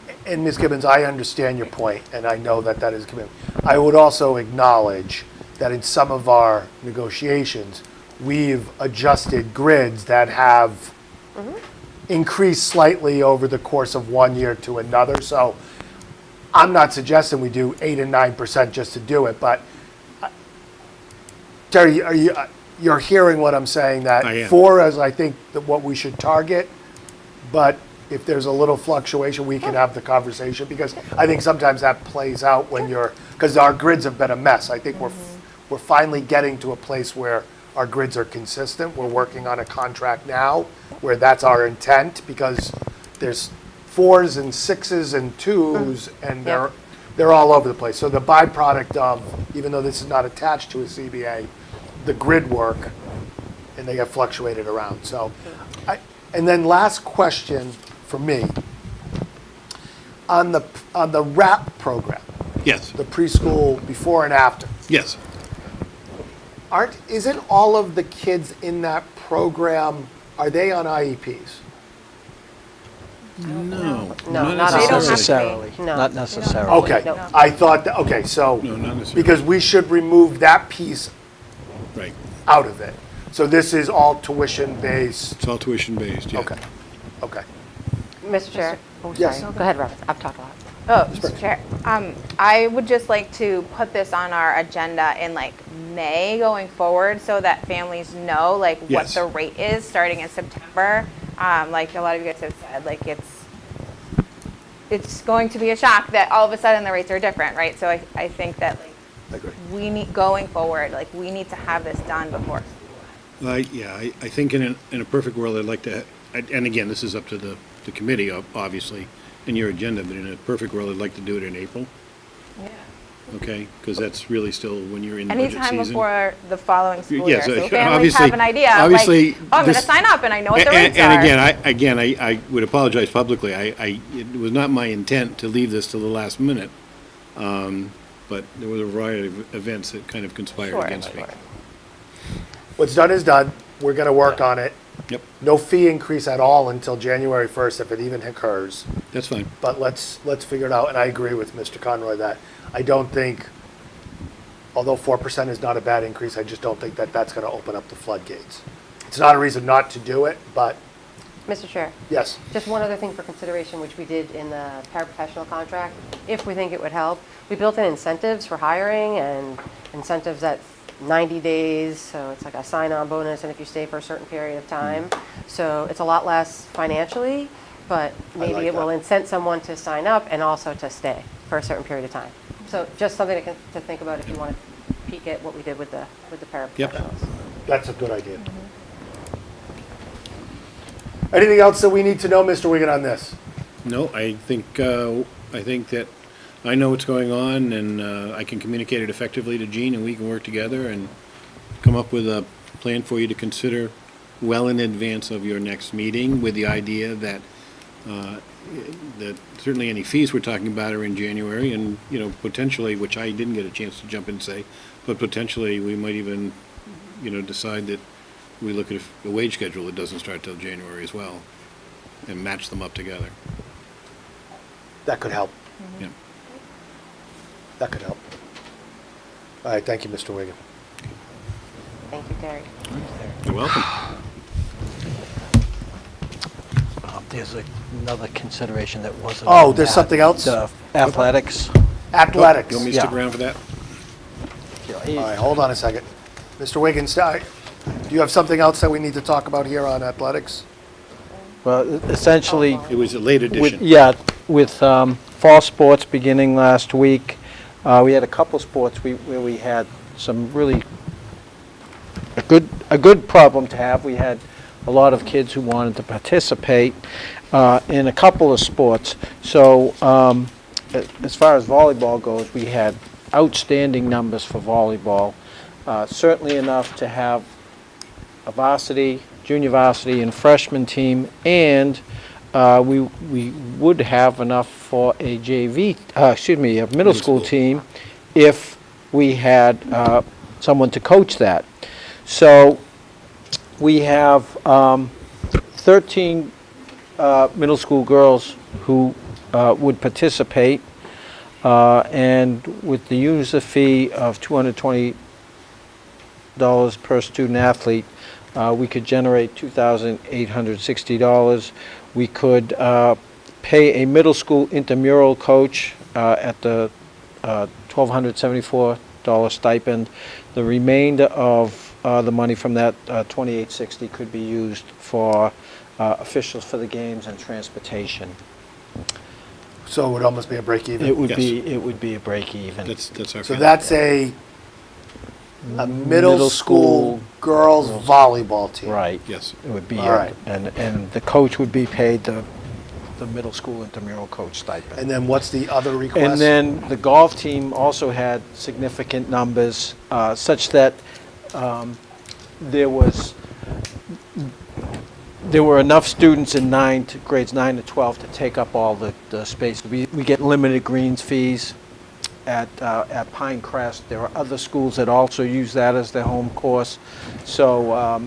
people. And Ms. Gibbons, I understand your point, and I know that that is commitment. I would also acknowledge that in some of our negotiations, we've adjusted grids that have increased slightly over the course of 1 year to another. So I'm not suggesting we do 8 and 9% just to do it, but Terry, you're hearing what I'm saying, I that am. 4 is, I think, what we should target, but if there's a little fluctuation, we can have the conversation, because I think sometimes that plays out when because our grids have been a mess. I think we're finally getting to a place where our grids are consistent. We're working on a contract now where that's our intent, because there's 4s and 6s and 2s, and Yep. they're all over the place. So the byproduct of, even though this is not attached to a CBA, the grid work, and they get fluctuated around. So, and then last question for me, on the RAP program, Yes, the preschool before and after, yes. isn't all of the kids in that program, are they on IEPs? No. No, not all. They don't have to be. Necessarily, No. not necessarily. Okay, No. I thought, okay, so, No, not necessarily. because we should remove that piece Right. out of it. So this is all tuition-based? It's all tuition-based, yeah. Okay, okay. Mr. Chair? Oh, Yes. sorry. Go ahead, Robin. I've talked a lot. Oh, Mr. Chair, I would just like to put this on our agenda in like May going forward so that families know like what Yes. the rate is starting in September. Like a lot of you guys have said, like it's going to be a shock that all of a sudden the rates are different, right? So I think that like I agree. we need, going forward, like we need to have this done before. Yeah, I think in a perfect world, I'd like to, and again, this is up to the committee, obviously, and your agenda, but in a perfect world, I'd like to do it in April, Yeah. okay? Because that's really still when you're in budget season. Anytime before the following school Yes, year, so obviously- families have an idea of like, obviously, oh, I'm going to this- sign up and I know what the rates And are. again, I would apologize publicly. It was not my intent to leave this till the last minute. But there was a variety of events that kind of conspired Sure, against me. sure. What's done is done. We're going to work on it. Yep, No fee increase at all until January 1st, if it even occurs. that's fine. But let's figure it out, and I agree with Mr. Conroy that I don't think, although 4% is not a bad increase, I just don't think that that's going to open up the floodgates. It's not a reason not to do it, but Mr. Chair, yes. just one other thing for consideration, which we did in the paraprofessional contract, if we think it would help. We built in incentives for hiring and incentives at 90 days, so it's like a sign-on bonus, and if you stay for a certain period of time. So it's a lot less financially, but like maybe it will that. incent someone to sign up and also to stay for a certain period of time. So just something to think about if you want to peek at what we did with the paraprofessionals. That's a good idea. Anything else that we need to know, Mr. Wigan, on this? No, I think that I know what's going on, and I can communicate it effectively to Gene, and we can work together and come up with a plan for you to consider well in advance of your next meeting, with the idea that that certainly any fees we're talking about are in January, and, you know, potentially, which I didn't get a chance to jump in and say, but potentially we might even, you know, decide that we look at a wage schedule that doesn't start till January as well, and match them up together. That could help. Yeah. That could help. All right, thank you, Mr. Wigan. Thank you, Terry. You're welcome. There's another consideration that wasn't. Oh, on there's that. something else? The athletics. Athletics. You want me to Yeah. stick around for that? All right, hold on a second. Mr. Wiggins, do you have something else that we need to talk about here on athletics? Well, essentially, It was a late edition. with fall sports beginning last week, we had a couple sports where we had some really a good problem to have. We had a lot of kids who wanted to participate in a couple of sports. So as far as volleyball goes, we had outstanding numbers for volleyball, certainly enough to have a varsity, junior varsity, and freshman team, and we would have enough for a a middle school team if we had someone to coach that. So we have 13 middle school girls who would participate, and with the user fee of $220 per student athlete, we could generate $2,860. We could pay a middle school intramural coach at the $1,274 stipend. The remainder of the money from that $2,860 could be used for officials for the games and transportation. So it would almost be a break even? It would Yes. be a break even. That's our. So that's a middle school girls volleyball team? Right. Yes. It would be, All right. and the coach would be paid the middle school intramural coach stipend. And then what's the other request? And then the golf team also had significant numbers, such that there were enough students in grades 9 to 12 to take up all the space. We get limited greens fees at Pinecrest. There are other schools that also use that as their home course. So,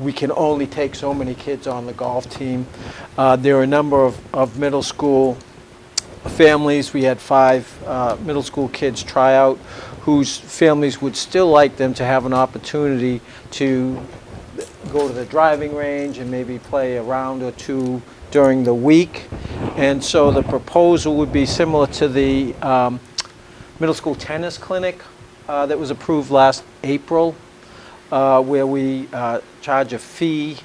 we can only take so many kids on the golf team. There are a number of middle school families. We had 5 middle school kids try out whose families would still like them to have an opportunity to go to the driving range and maybe play a round or two during the week. And so the proposal would be similar to the middle school tennis clinic that was approved last April, where we charge a fee,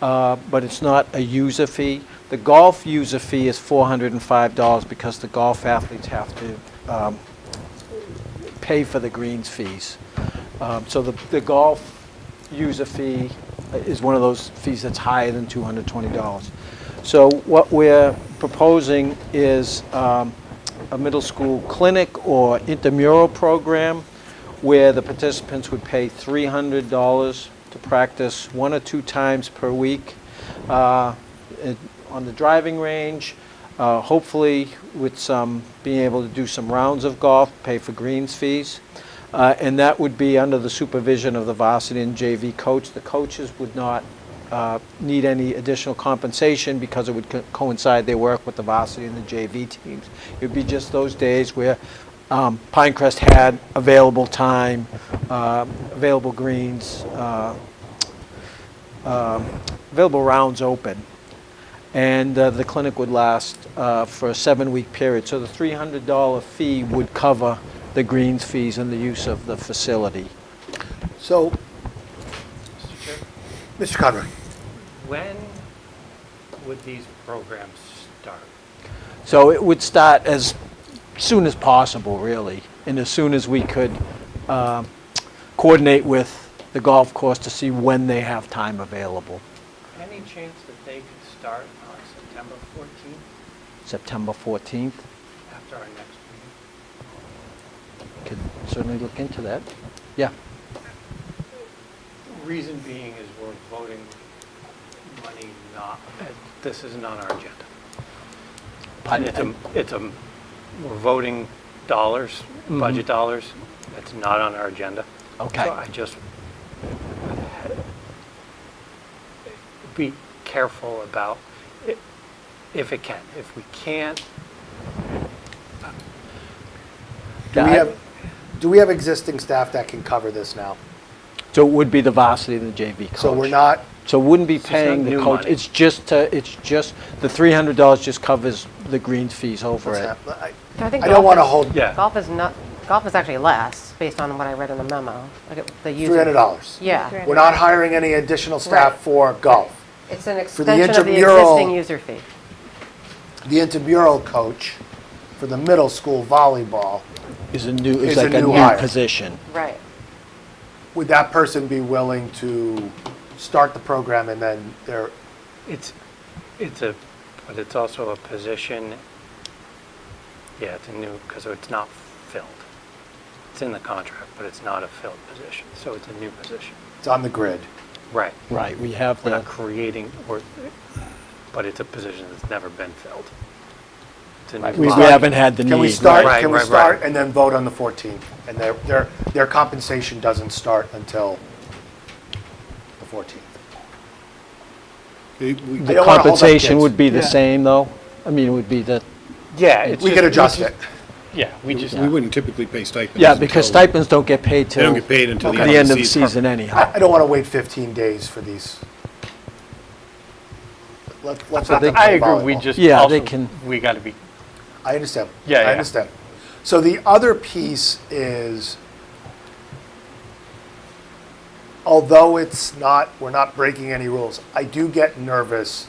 but it's not a user fee. The golf user fee is $405 because the golf athletes have to pay for the greens fees. So the golf user fee is one of those fees that's higher than $220. So what we're proposing is a middle school clinic or intramural program where the participants would pay $300 to practice 1 or 2 times per week on the driving range, hopefully with some being able to do some rounds of golf, pay for greens fees. And that would be under the supervision of the varsity and JV coach. The coaches would not need any additional compensation because it would coincide their work with the varsity and the JV teams. It would be just those days where Pinecrest had available time, available greens, available rounds open. And the clinic would last for a 7-week period. So the $300 fee would cover the greens fees and the use of the facility. So, Mr. Chair, Mr. Conroy, when would these programs start? So it would start as soon as possible, really, and as soon as we could coordinate with the golf course to see when they have time available. Any chance that they could start on September 14th, September 14th, after our next meeting? could certainly look into that. Yeah. Reason being is we're voting money not, this isn't on our agenda. We're voting dollars, budget dollars, it's not on our agenda. Okay. So I just, be careful about it, if it can. If we can't, do we have existing staff that can cover this now? So it would be the varsity and the JV coach. So we're not, So it wouldn't be not paying the new coach. money. It's just the $300 just covers the greens fees over what's it. that? I think I don't want to golf hold yeah. golf is actually less, based on what I read in the memo. Like the user. $300. Yeah. We're not hiring any additional staff Right. for golf. It's an For the extension of the intramural- existing user fee. The intramural coach for the middle school volleyball, Is a Is a like a new new hire. position. Right. would that person be willing to start the program and then they're, But it's also a position, yeah, it's a new, because it's not filled. It's in the contract, but it's not a filled position, so it's a new position. it's on the grid? Right. Right, we have We're the, not creating, but it's a position that's never been filled. It's a new we position. haven't had the need. Can we start, Right, can we right, start right. and then vote on the 14th? And their compensation doesn't start until the 14th. We- I The don't wanna hold up compensation kids. would be the Yeah. same, though? I mean, it would be the, Yeah, it's We just- could adjust it. Yeah, we just, We wouldn't typically pay stipends. yeah, because until- stipends don't get paid They don't till get paid until the end of the season anyhow. I don't want to wait 15 days for these. Let's let them I play agree, we volleyball. just Yeah, they also, can- we got to be, I understand. Yeah, I yeah. understand. So the other piece is, although it's not, we're not breaking any rules, I do get nervous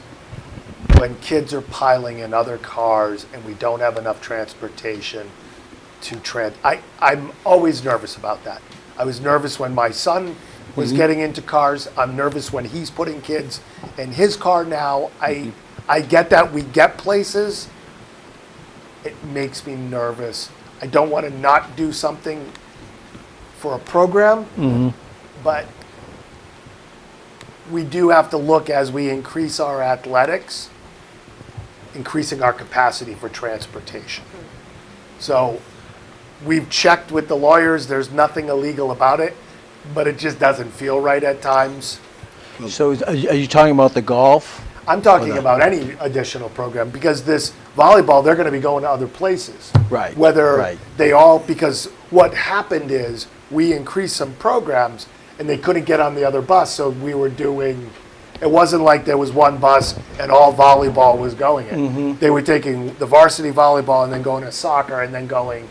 when kids are piling in other cars and we don't have enough transportation to I'm always nervous about that. I was nervous when my son was getting into cars. I'm nervous when he's putting kids in his car now. I get that we get places. It makes me nervous. I don't want to not do something for a program, but we do have to look as we increase our athletics, increasing our capacity for transportation. So we've checked with the lawyers, there's nothing illegal about it, but it just doesn't feel right at times. So are you talking about the golf? I'm talking about any additional program, because this volleyball, they're gonna be going to other places. Right, Whether right. they all, because what happened is, we increased some programs, and they couldn't get on the other bus, so we were doing, it wasn't like there was one bus and all volleyball was going in. They were taking the varsity volleyball and then going to soccer and then going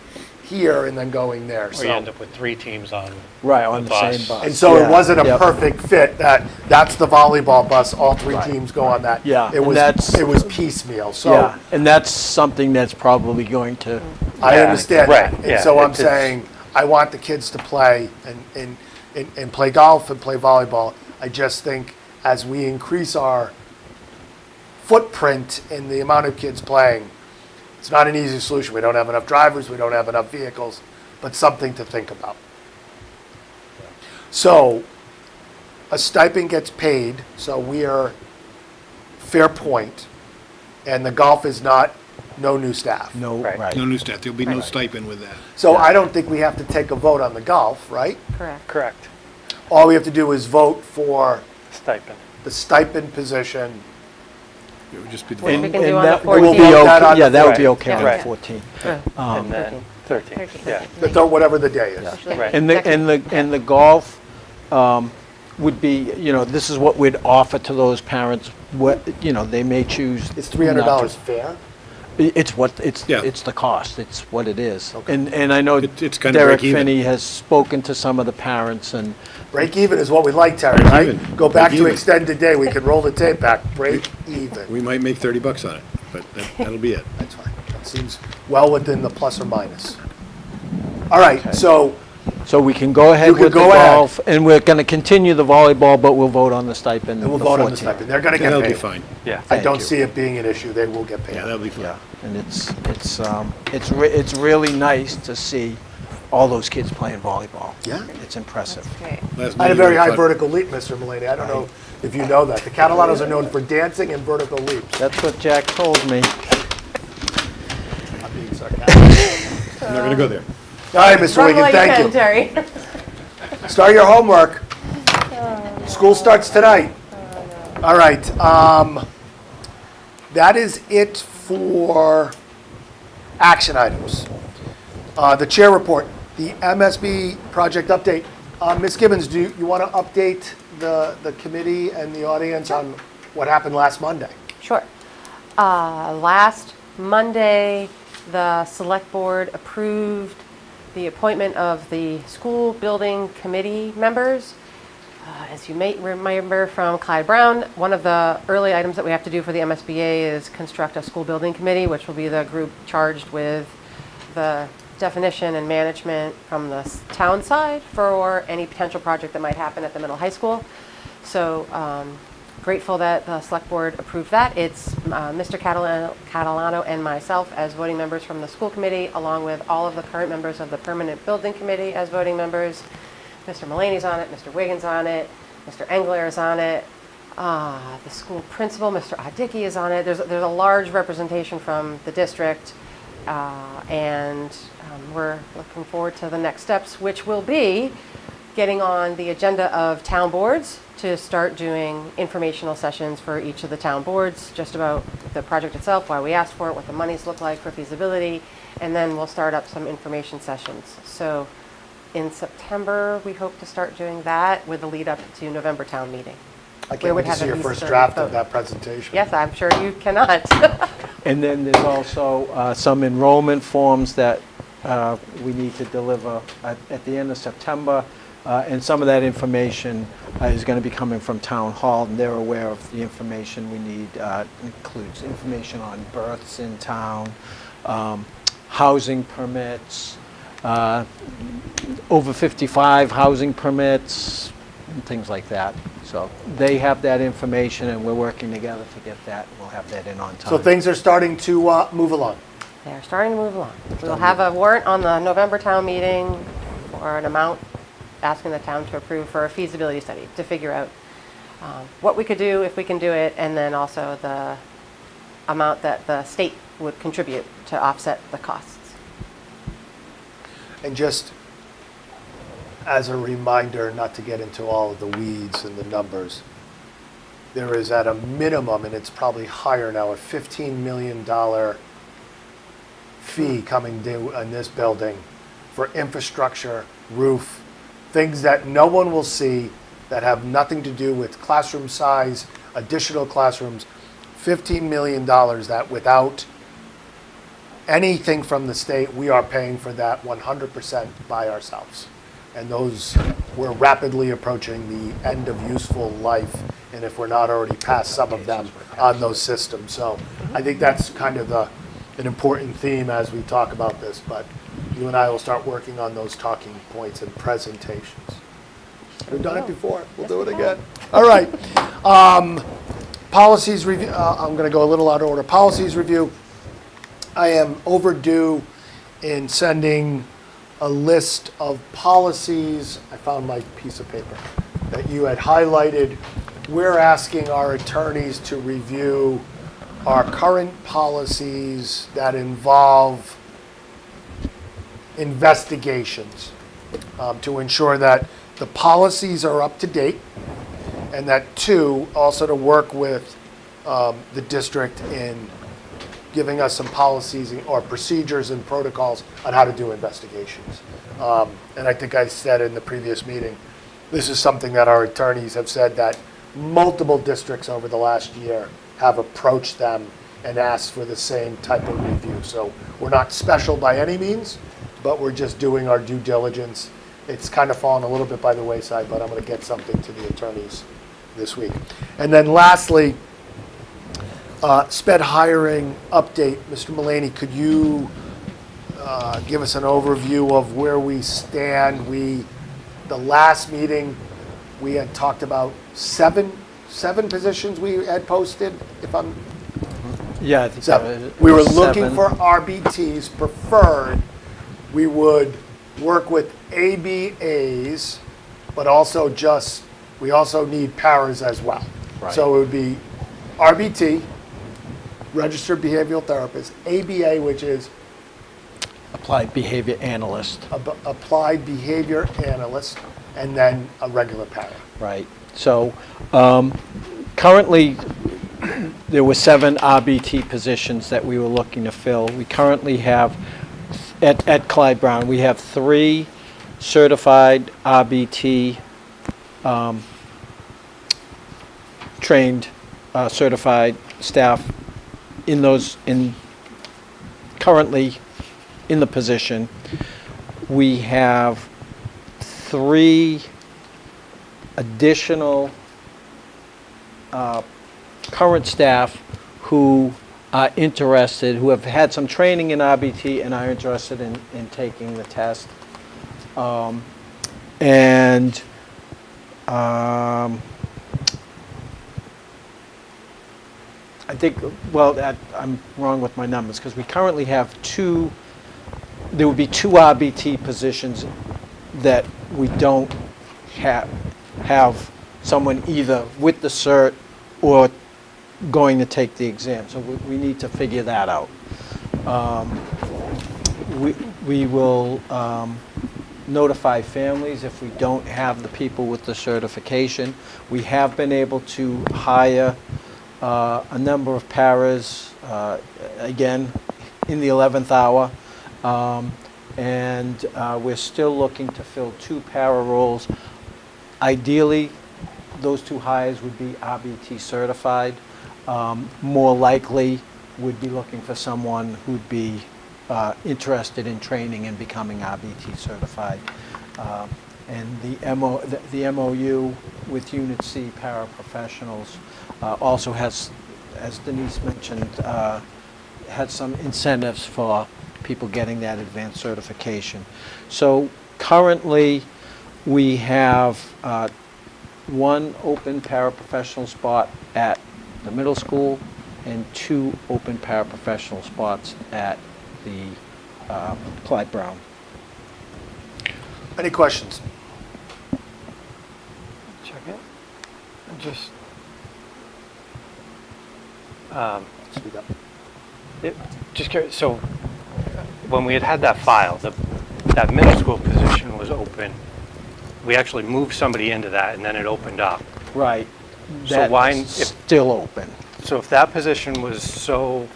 here and then going there, Or so. you end up with 3 teams on. Right, on the same bus. bus. And so it Yeah, wasn't a yep. perfect fit, that's the volleyball bus, all 3 Right, teams go on that. Yeah, It and was, that's- it was piecemeal, so. Yeah, and that's something that's probably going to, I Yeah, understand right, that. And yeah, so I'm it's- saying, I want the kids to play and play golf and play volleyball. I just think as we increase our footprint in the amount of kids playing, it's not an easy solution. We don't have enough drivers, we don't have enough vehicles, but something to think about. So, a stipend gets paid, so we are fair point, and the golf is not, no new staff. no, Right. right. No new staff, there'll be no stipend with that. So I don't think we have to take a vote on the golf, right? Correct. Correct. All we have to do is vote for Stipend. the stipend position. It would just be the Which we And can do and on the that will 14th. be Vote that okay, on yeah, the that would be 14th. okay on Right. the 14th. And then 13, yeah. Whatever the day is. Usually Right. And the, second- and the golf would be, this is what we'd offer to those parents, what, they may choose. Is not $300 to. fair? It's what, Yeah. it's the cost, it's what it is. Okay. And I know It's kind of Derek break even. Finney has spoken to some of the parents, and Break even is what we like, Terry, Break right? even. Go back Break to even. extended day, we can roll the tape back, break even. We might make $30 on it, but that'll be it. That's fine. That seems well within the plus or minus. All right, so so we can go ahead You can with the go ahead. golf, and we're going to continue the volleyball, but we'll vote on the stipend. and we'll the vote on the 14th. stipend. They're gonna get That'll paid. be fine. Yeah. I Thank don't you. see it being an issue. They will get paid. Yeah, that'll be fine. Yeah, and it's really nice to see all those kids playing volleyball. Yeah. It's impressive. Great. Last I had a meeting, very we high thought- vertical leap, Mr. Mulaney. I don't know if you know that. The Catalanos are known for dancing and vertical leaps. That's what Jack told me. I'm being sarcastic. I'm not gonna go there. All right, Mr. Run Wigan, while thank can, you. Terry. Start your homework. School starts tonight. All right, that is it for action items. The chair report, the MSB project update. Ms. Gibbons, do you want to update the committee and the audience on what happened last Monday? Sure. Last Monday, the select board approved the appointment of the school building committee members. As you may remember from Clyde Brown, one of the early items that we have to do for the MSBA is construct a school building committee, which will be the group charged with the definition and management from the town side for any potential project that might happen at the middle high school. So grateful that the select board approved that. It's Mr. Catalano and myself as voting members from the school committee, along with all of the current members of the permanent building committee as voting members. Mr. Mulaney's on it, Mr. Wiggins on it, Mr. Engler is on it, the school principal, Mr. Adicki is on it. There's a large representation from the district, and we're looking forward to the next steps, which will be getting on the agenda of town boards to start doing informational sessions for each of the town boards, just about the project itself, why we asked for it, what the monies look like for feasibility, and then we'll start up some information sessions. So in September, we hope to start doing that with the lead up to November town meeting. I We can't would wait to have see at your least first 30 draft of votes. that presentation. Yes, I'm sure you cannot. And then there's also some enrollment forms that we need to deliver at the end of September. And some of that information is going to be coming from Town Hall, and they're aware of the information we need. Includes information on births in town, housing permits, over 55 housing permits, and things like that. So they have that information, and we're working together to get that. We'll have that in on time. So things are starting to move along. They're starting to move along. We will have a warrant on the November town meeting for an amount asking the town to approve for a feasibility study to figure out what we could do if we can do it, and then also the amount that the state would contribute to offset the costs. And just as a reminder, not to get into all of the weeds and the numbers, there is at a minimum, and it's probably higher now, a $15 million fee coming due in this building for infrastructure, roof, things that no one will see that have nothing to do with classroom size, additional classrooms, $15 million that without anything from the state, we are paying for that 100% by ourselves. And those, we're rapidly approaching the end of useful life, and if we're not already past some of them on those systems. So I think that's kind of an important theme as we talk about this, but you and I will start working on those talking points and presentations. We've done it before, we'll do it again. All right. Policies review, I'm going to go a little out of order. Policies review. I am overdue in sending a list of policies. I found my piece of paper that you had highlighted. We're asking our attorneys to review our current policies that involve investigations to ensure that the policies are up to date, and that two, also to work with the district in giving us some policies or procedures and protocols on how to do investigations. And I think I said in the previous meeting, this is something that our attorneys have said that multiple districts over the last year have approached them and asked for the same type of review. So we're not special by any means, but we're just doing our due diligence. It's kind of fallen a little bit by the wayside, but I'm going to get something to the attorneys this week. And then lastly, sped hiring update. Mr. Mullaney, could you give us an overview of where we stand? The last meeting, we had talked about seven positions we had posted, if I'm... Yeah, I think So we were looking seven. for RBTs preferred. We would work with ABAs, but also we also need paras as well. Right. So it would be RBT, registered behavioral therapist, ABA, which is Applied behavior analyst. applied behavior analyst, and then a regular para. Right. So currently, there were 7 RBT positions that we were looking to fill. We currently have, at Clyde Brown, we have 3 certified RBT trained, certified staff currently in the position. We have 3 additional current staff who are interested, who have had some training in RBT and are interested in taking the test. I think, well, I'm wrong with my numbers, because we currently have there would be 2 RBT positions that we don't have someone either with the cert or going to take the exam. So we need to figure that out. We will notify families if we don't have the people with the certification. We have been able to hire a number of paras, again, in the 11th hour. And we're still looking to fill 2 para roles. Ideally, those 2 hires would be RBT certified. More likely, we'd be looking for someone who'd be interested in training and becoming RBT certified. And the MOU with Unit C paraprofessionals also has, as Denise mentioned, had some incentives for people getting that advanced certification. So currently, we have 1 open paraprofessional spot at the middle school and 2 open paraprofessional spots at the Clyde Brown. Any questions? Check it. Just, Speak up. just curious, so when we had that file, that middle school position was open. We actually moved somebody into that, and then it opened up. Right. So That why, is still open. So if that position was so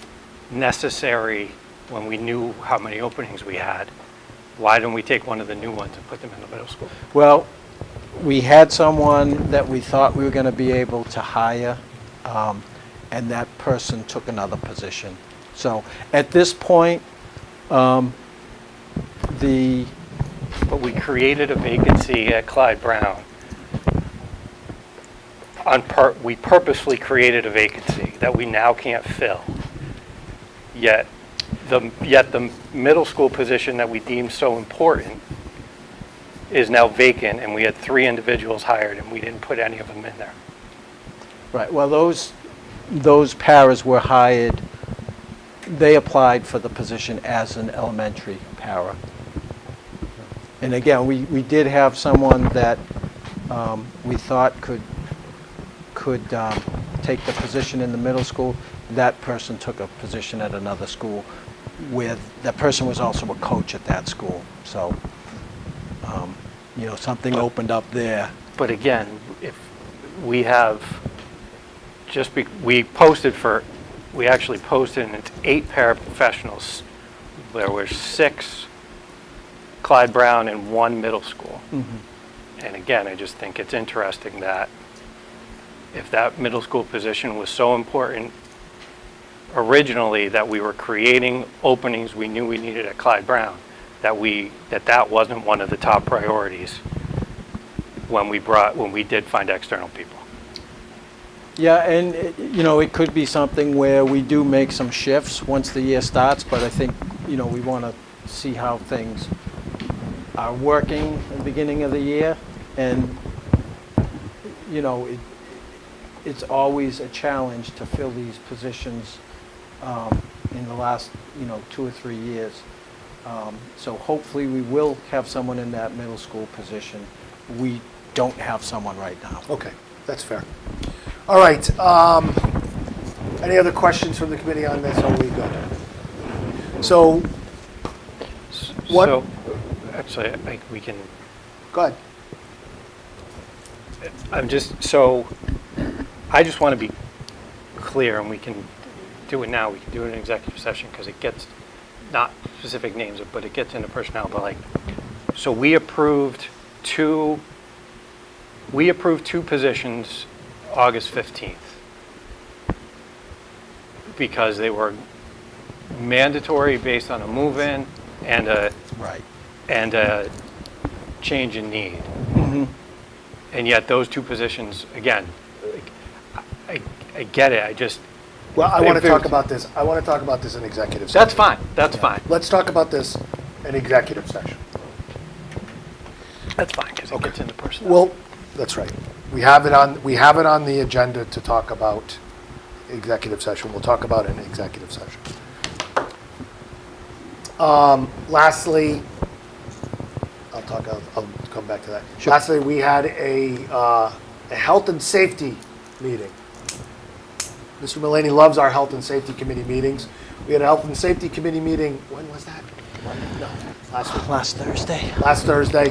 necessary when we knew how many openings we had, why didn't we take one of the new ones and put them in the middle school? Well, we had someone that we thought we were going to be able to hire, and that person took another position. So at this point, The, But we created a vacancy at Clyde Brown. We purposefully created a vacancy that we now can't fill. Yet the middle school position that we deemed so important is now vacant, and we had 3 individuals hired, and we didn't put any of them in there. right, well, those paras were hired, they applied for the position as an elementary para. And again, we did have someone that we thought could take the position in the middle school. That person took a position at another school where that person was also a coach at that school. So, something opened up there. But again, if we have, we actually posted, and it's 8 paraprofessionals. There were 6 Clyde Brown and 1 middle school. And again, I just think it's interesting that if that middle school position was so important originally, that we were creating openings we knew we needed at Clyde Brown, that wasn't one of the top priorities when we did find external people. Yeah, and it could be something where we do make some shifts once the year starts, but I think, we want to see how things are working at the beginning of the year. And, it's always a challenge to fill these positions in the last, 2 or 3 years. So hopefully we will have someone in that middle school position. We don't have someone right now. Okay, that's fair. All right, any other questions from the committee on this? Are we good? So, what? So, actually, I think we can, Go ahead. I just want to be clear, and we can do it now, we can do it in executive session, because it gets, not specific names, but it gets into personnel, but so we approved 2 positions August 15th, because they were mandatory based on a move-in and a change in need. And yet those 2 positions, again, I get it, I just... Well, I want to talk about this. I want to talk about this in executive session. That's fine, that's fine. Let's talk about this in executive session. That's fine, because it gets into personnel. Well, that's right. We have it on the agenda to talk about executive session. We'll talk about it in executive session. Lastly, I'll come back to that. Sure. Lastly, we had a health and safety meeting. Mr. Mullaney loves our health and safety committee meetings. We had a health and safety committee meeting, when was that? No, last week. Last Thursday. Last Thursday.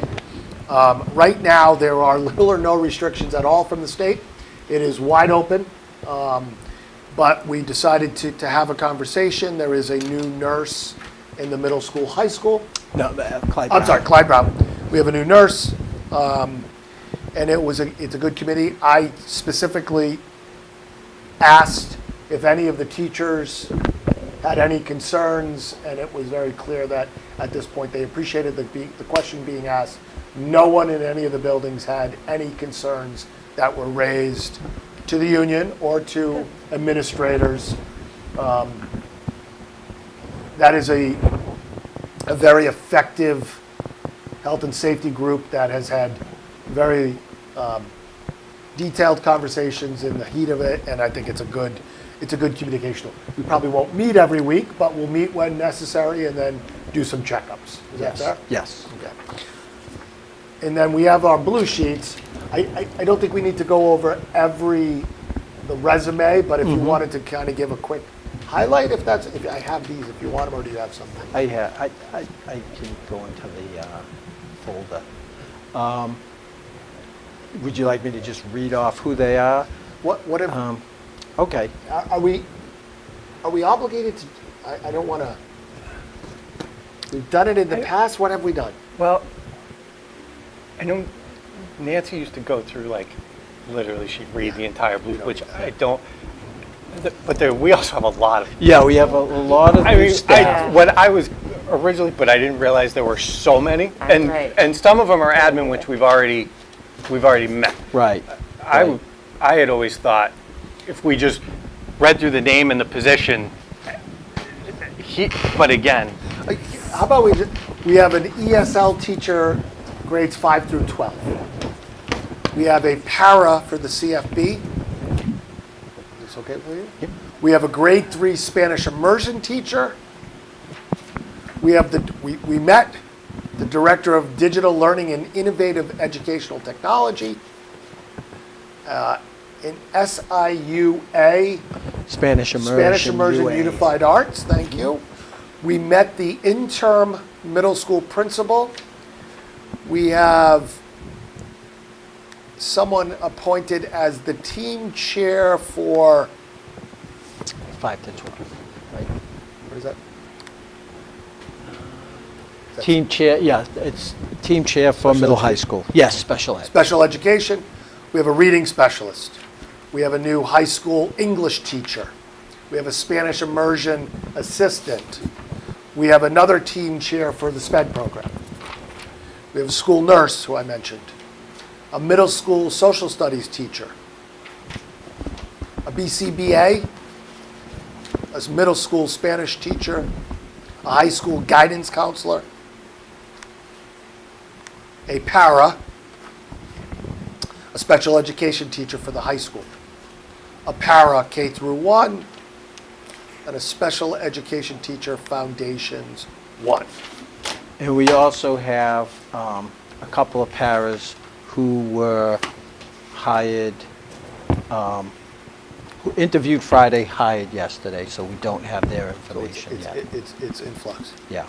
Right now, there are little or no restrictions at all from the state. It is wide open, but we decided to have a conversation. There is a new nurse in the middle school, high school. No, Clyde I'm Brown. sorry, Clyde Brown. We have a new nurse, and it's a good committee. I specifically asked if any of the teachers had any concerns, and it was very clear that at this point they appreciated the question being asked. No one in any of the buildings had any concerns that were raised to the union or to administrators. That is a very effective health and safety group that has had very detailed conversations in the heat of it, and I think it's a good communication. We probably won't meet every week, but we'll meet when necessary and then do some checkups. Is that fair? Yes. Okay. And then we have our blue sheets. I don't think we need to go over the resume, but if you wanted to kind of give a quick highlight, if I have these, if you want them, or do you have something? I can go into the folder. Would you like me to just read off who they are? What if, Okay. are we obligated to, I don't want to, we've done it in the past, what have we done? Well, I know Nancy used to go through, literally she'd read the entire blue, which I don't, but we also have a lot of. Yeah, we have a lot of new staff. When I was originally, but I didn't realize there were so many. That's And, right. and some of them are admin, which we've already met. Right. I had always thought if we just read through the name and the position, but again, How about we have an ESL teacher, grades 5 through 12. We have a para for the CFB. Is this okay for you? Yep. We have a grade 3 Spanish immersion teacher. We have we met the director of digital learning and innovative educational technology. In SIUA, Spanish immersion. Spanish immersion UA. unified arts, thank you. We met the interim middle school principal. We have someone appointed as the team chair for, 5 to 12. Right. what is that? Team chair, yeah, it's team chair for middle high school. Yes, special ed. Special education. We have a reading specialist. We have a new high school English teacher. We have a Spanish immersion assistant. We have another team chair for the SPED program. We have a school nurse, who I mentioned. A middle school social studies teacher. A BCBA, a middle school Spanish teacher. A high school guidance counselor. A para, a special education teacher for the high school, a para K through 1, and a special education teacher foundations 1. And we also have a couple of paras who were hired, who interviewed Friday, hired yesterday, so we don't have their So information yet. it's in flux. Yeah.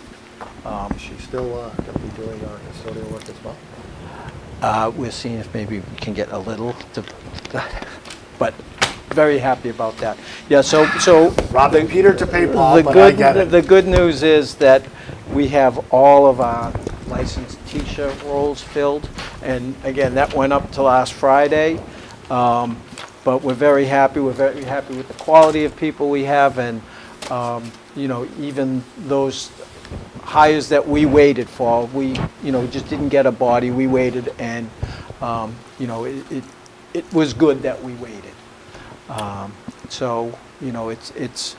Is she still going to be doing our custodial work as well? We're seeing if maybe we can get a little, but very happy about that. Yeah, so Robbing Peter to pay Paul, the but I get good, it. the good news is that we have all of our licensed teacher roles filled. And again, that went up to last Friday. But we're very happy. We're very happy with the quality of people we have. And, even those hires that we waited for, we just didn't get a body. We waited, and, it was good that we waited. It's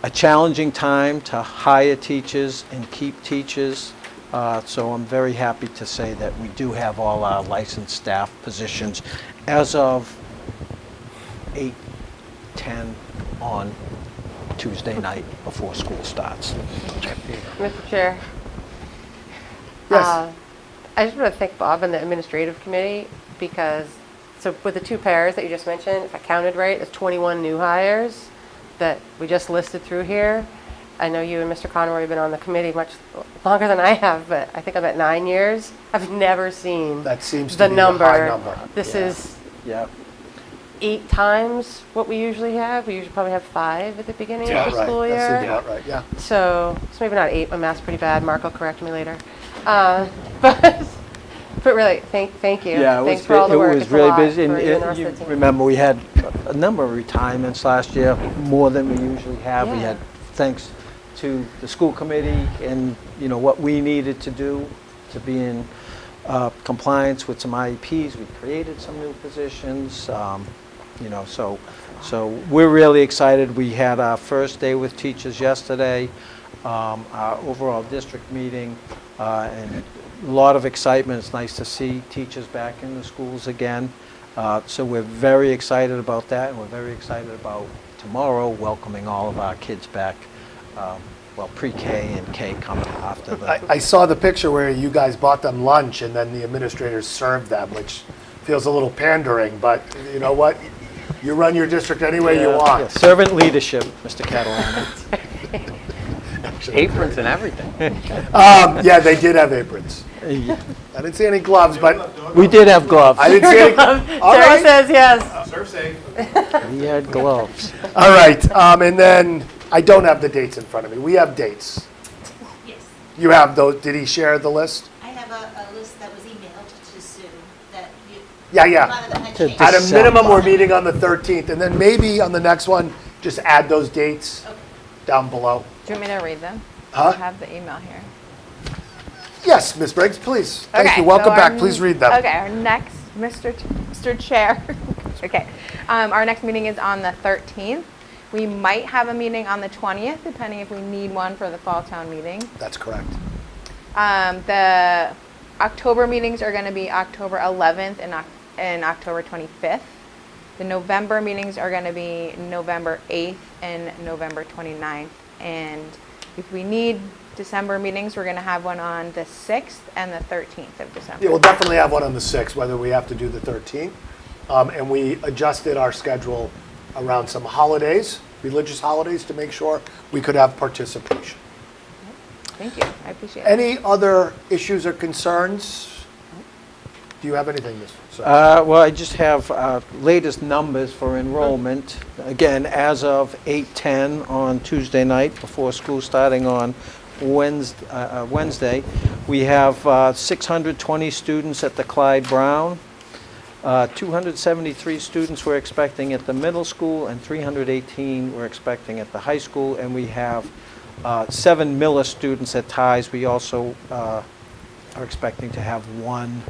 a challenging time to hire teachers and keep teachers. So I'm very happy to say that we do have all our licensed staff positions as of 8:10 on Tuesday night before school starts. Mr. Chair. Yes. I just want to thank Bob and the administrative committee because, so with the two pairs that you just mentioned, if I counted right, it's 21 new hires that we just listed through here. I know you and Mr. Conroy have been on the committee much longer than I have, but I think I'm at 9 years. I've never seen That seems the to be a high number. This Yeah. is Yeah. 8 times what we usually have. We usually probably have 5 at the beginning Yeah, of the right. school That seems year. about right, yeah. So maybe not 8. My math's pretty bad. Mark will correct me later. But really, thank you. Yeah, it Thanks was, for all the work. it was It's a really lot busy. for And you and the rest you of the team. remember, we had a number of retirements last year, more than we usually have. We Yeah. had, thanks to the school committee and, what we needed to do to be in compliance with some IEPs. We created some new positions, so we're really excited. We had our first day with teachers yesterday, our overall district meeting, and a lot of excitement. It's nice to see teachers back in the schools again. So we're very excited about that, and we're very excited about tomorrow welcoming all of our kids back. Pre-K and K coming after the. I saw the picture where you guys bought them lunch and then the administrators served them, which feels a little pandering, but you know what? You run your district any way you Yeah, want. servant leadership, Mr. Catalano. aprons and everything. Yeah, they did have aprons. I didn't see any gloves, but We did have gloves. I didn't see any. All Terry right. says yes. We had gloves. All right, and then I don't have the dates in front of me. We have dates. Yes. You have those. Did he share the list? I have a list that was emailed to Sue that you. Yeah, yeah. A lot of them had To changed. At a December. minimum, we're meeting on the 13th, and then maybe on the next one, just add those dates down below. Do you want me to read them? I have the email here. Yes, Ms. Briggs, please. Thank Okay, you. Welcome so back. Please read them. Okay, our next, Mr. Chair. Okay, our next meeting is on the 13th. We might have a meeting on the 20th, depending if we need one for the fall town meeting. That's correct. The October meetings are going to be October 11th and October 25th. The November meetings are going to be November 8th and November 29th. And if we need December meetings, we're going to have one on the 6th and the 13th of December. Yeah, we'll definitely have one on the 6th, whether we have to do the 13th. And we adjusted our schedule around some holidays, religious holidays, to make sure we could have participation. Thank you. I appreciate it. Any other issues or concerns? Do you have anything, Ms. Well, I just have latest numbers for enrollment. Again, as of 8:10 on Tuesday night, before school starting on Wednesday, we have 620 students at the Clyde Brown, 273 students we're expecting at the middle school, and 318 we're expecting at the high school, and we have 7 Millis students at Ties. We also are expecting to have one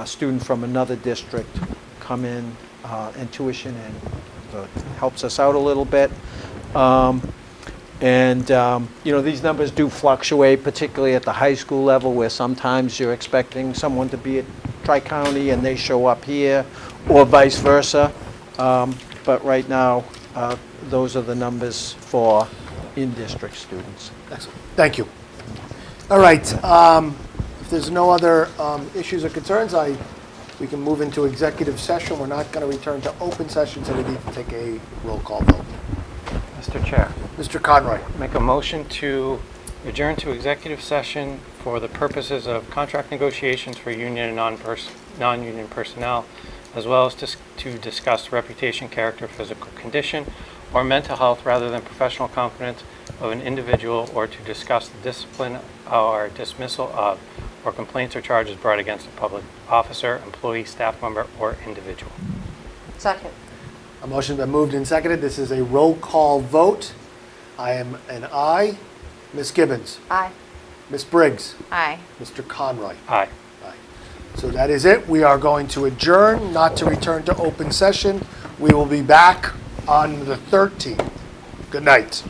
student from another district come in and tuition in. So it helps us out a little bit. These numbers do fluctuate, particularly at the high school level, where sometimes you're expecting someone to be at Tri-County and they show up here, or vice versa. But right now, those are the numbers for in-district students. Excellent. Thank you. All right. If there's no other issues or concerns, we can move into executive session. We're not going to return to open session, so we need to take a roll call vote. Mr. Chair, Mr. Conroy. make a motion to adjourn to executive session for the purposes of contract negotiations for union and non-union personnel, as well as to discuss reputation, character, physical condition, or mental health rather than professional competence of an individual, or to discuss the discipline or dismissal of, or complaints or charges brought against a public officer, employee, staff member, or individual. Second. A motion been moved and seconded. This is a roll call vote. I am an aye. Ms. Gibbons. Aye. Ms. Briggs. Aye. Mr. Conroy. Aye. Aye. So that is it. We are going to adjourn, not to return to open session. We will be back on the 13th. Good night.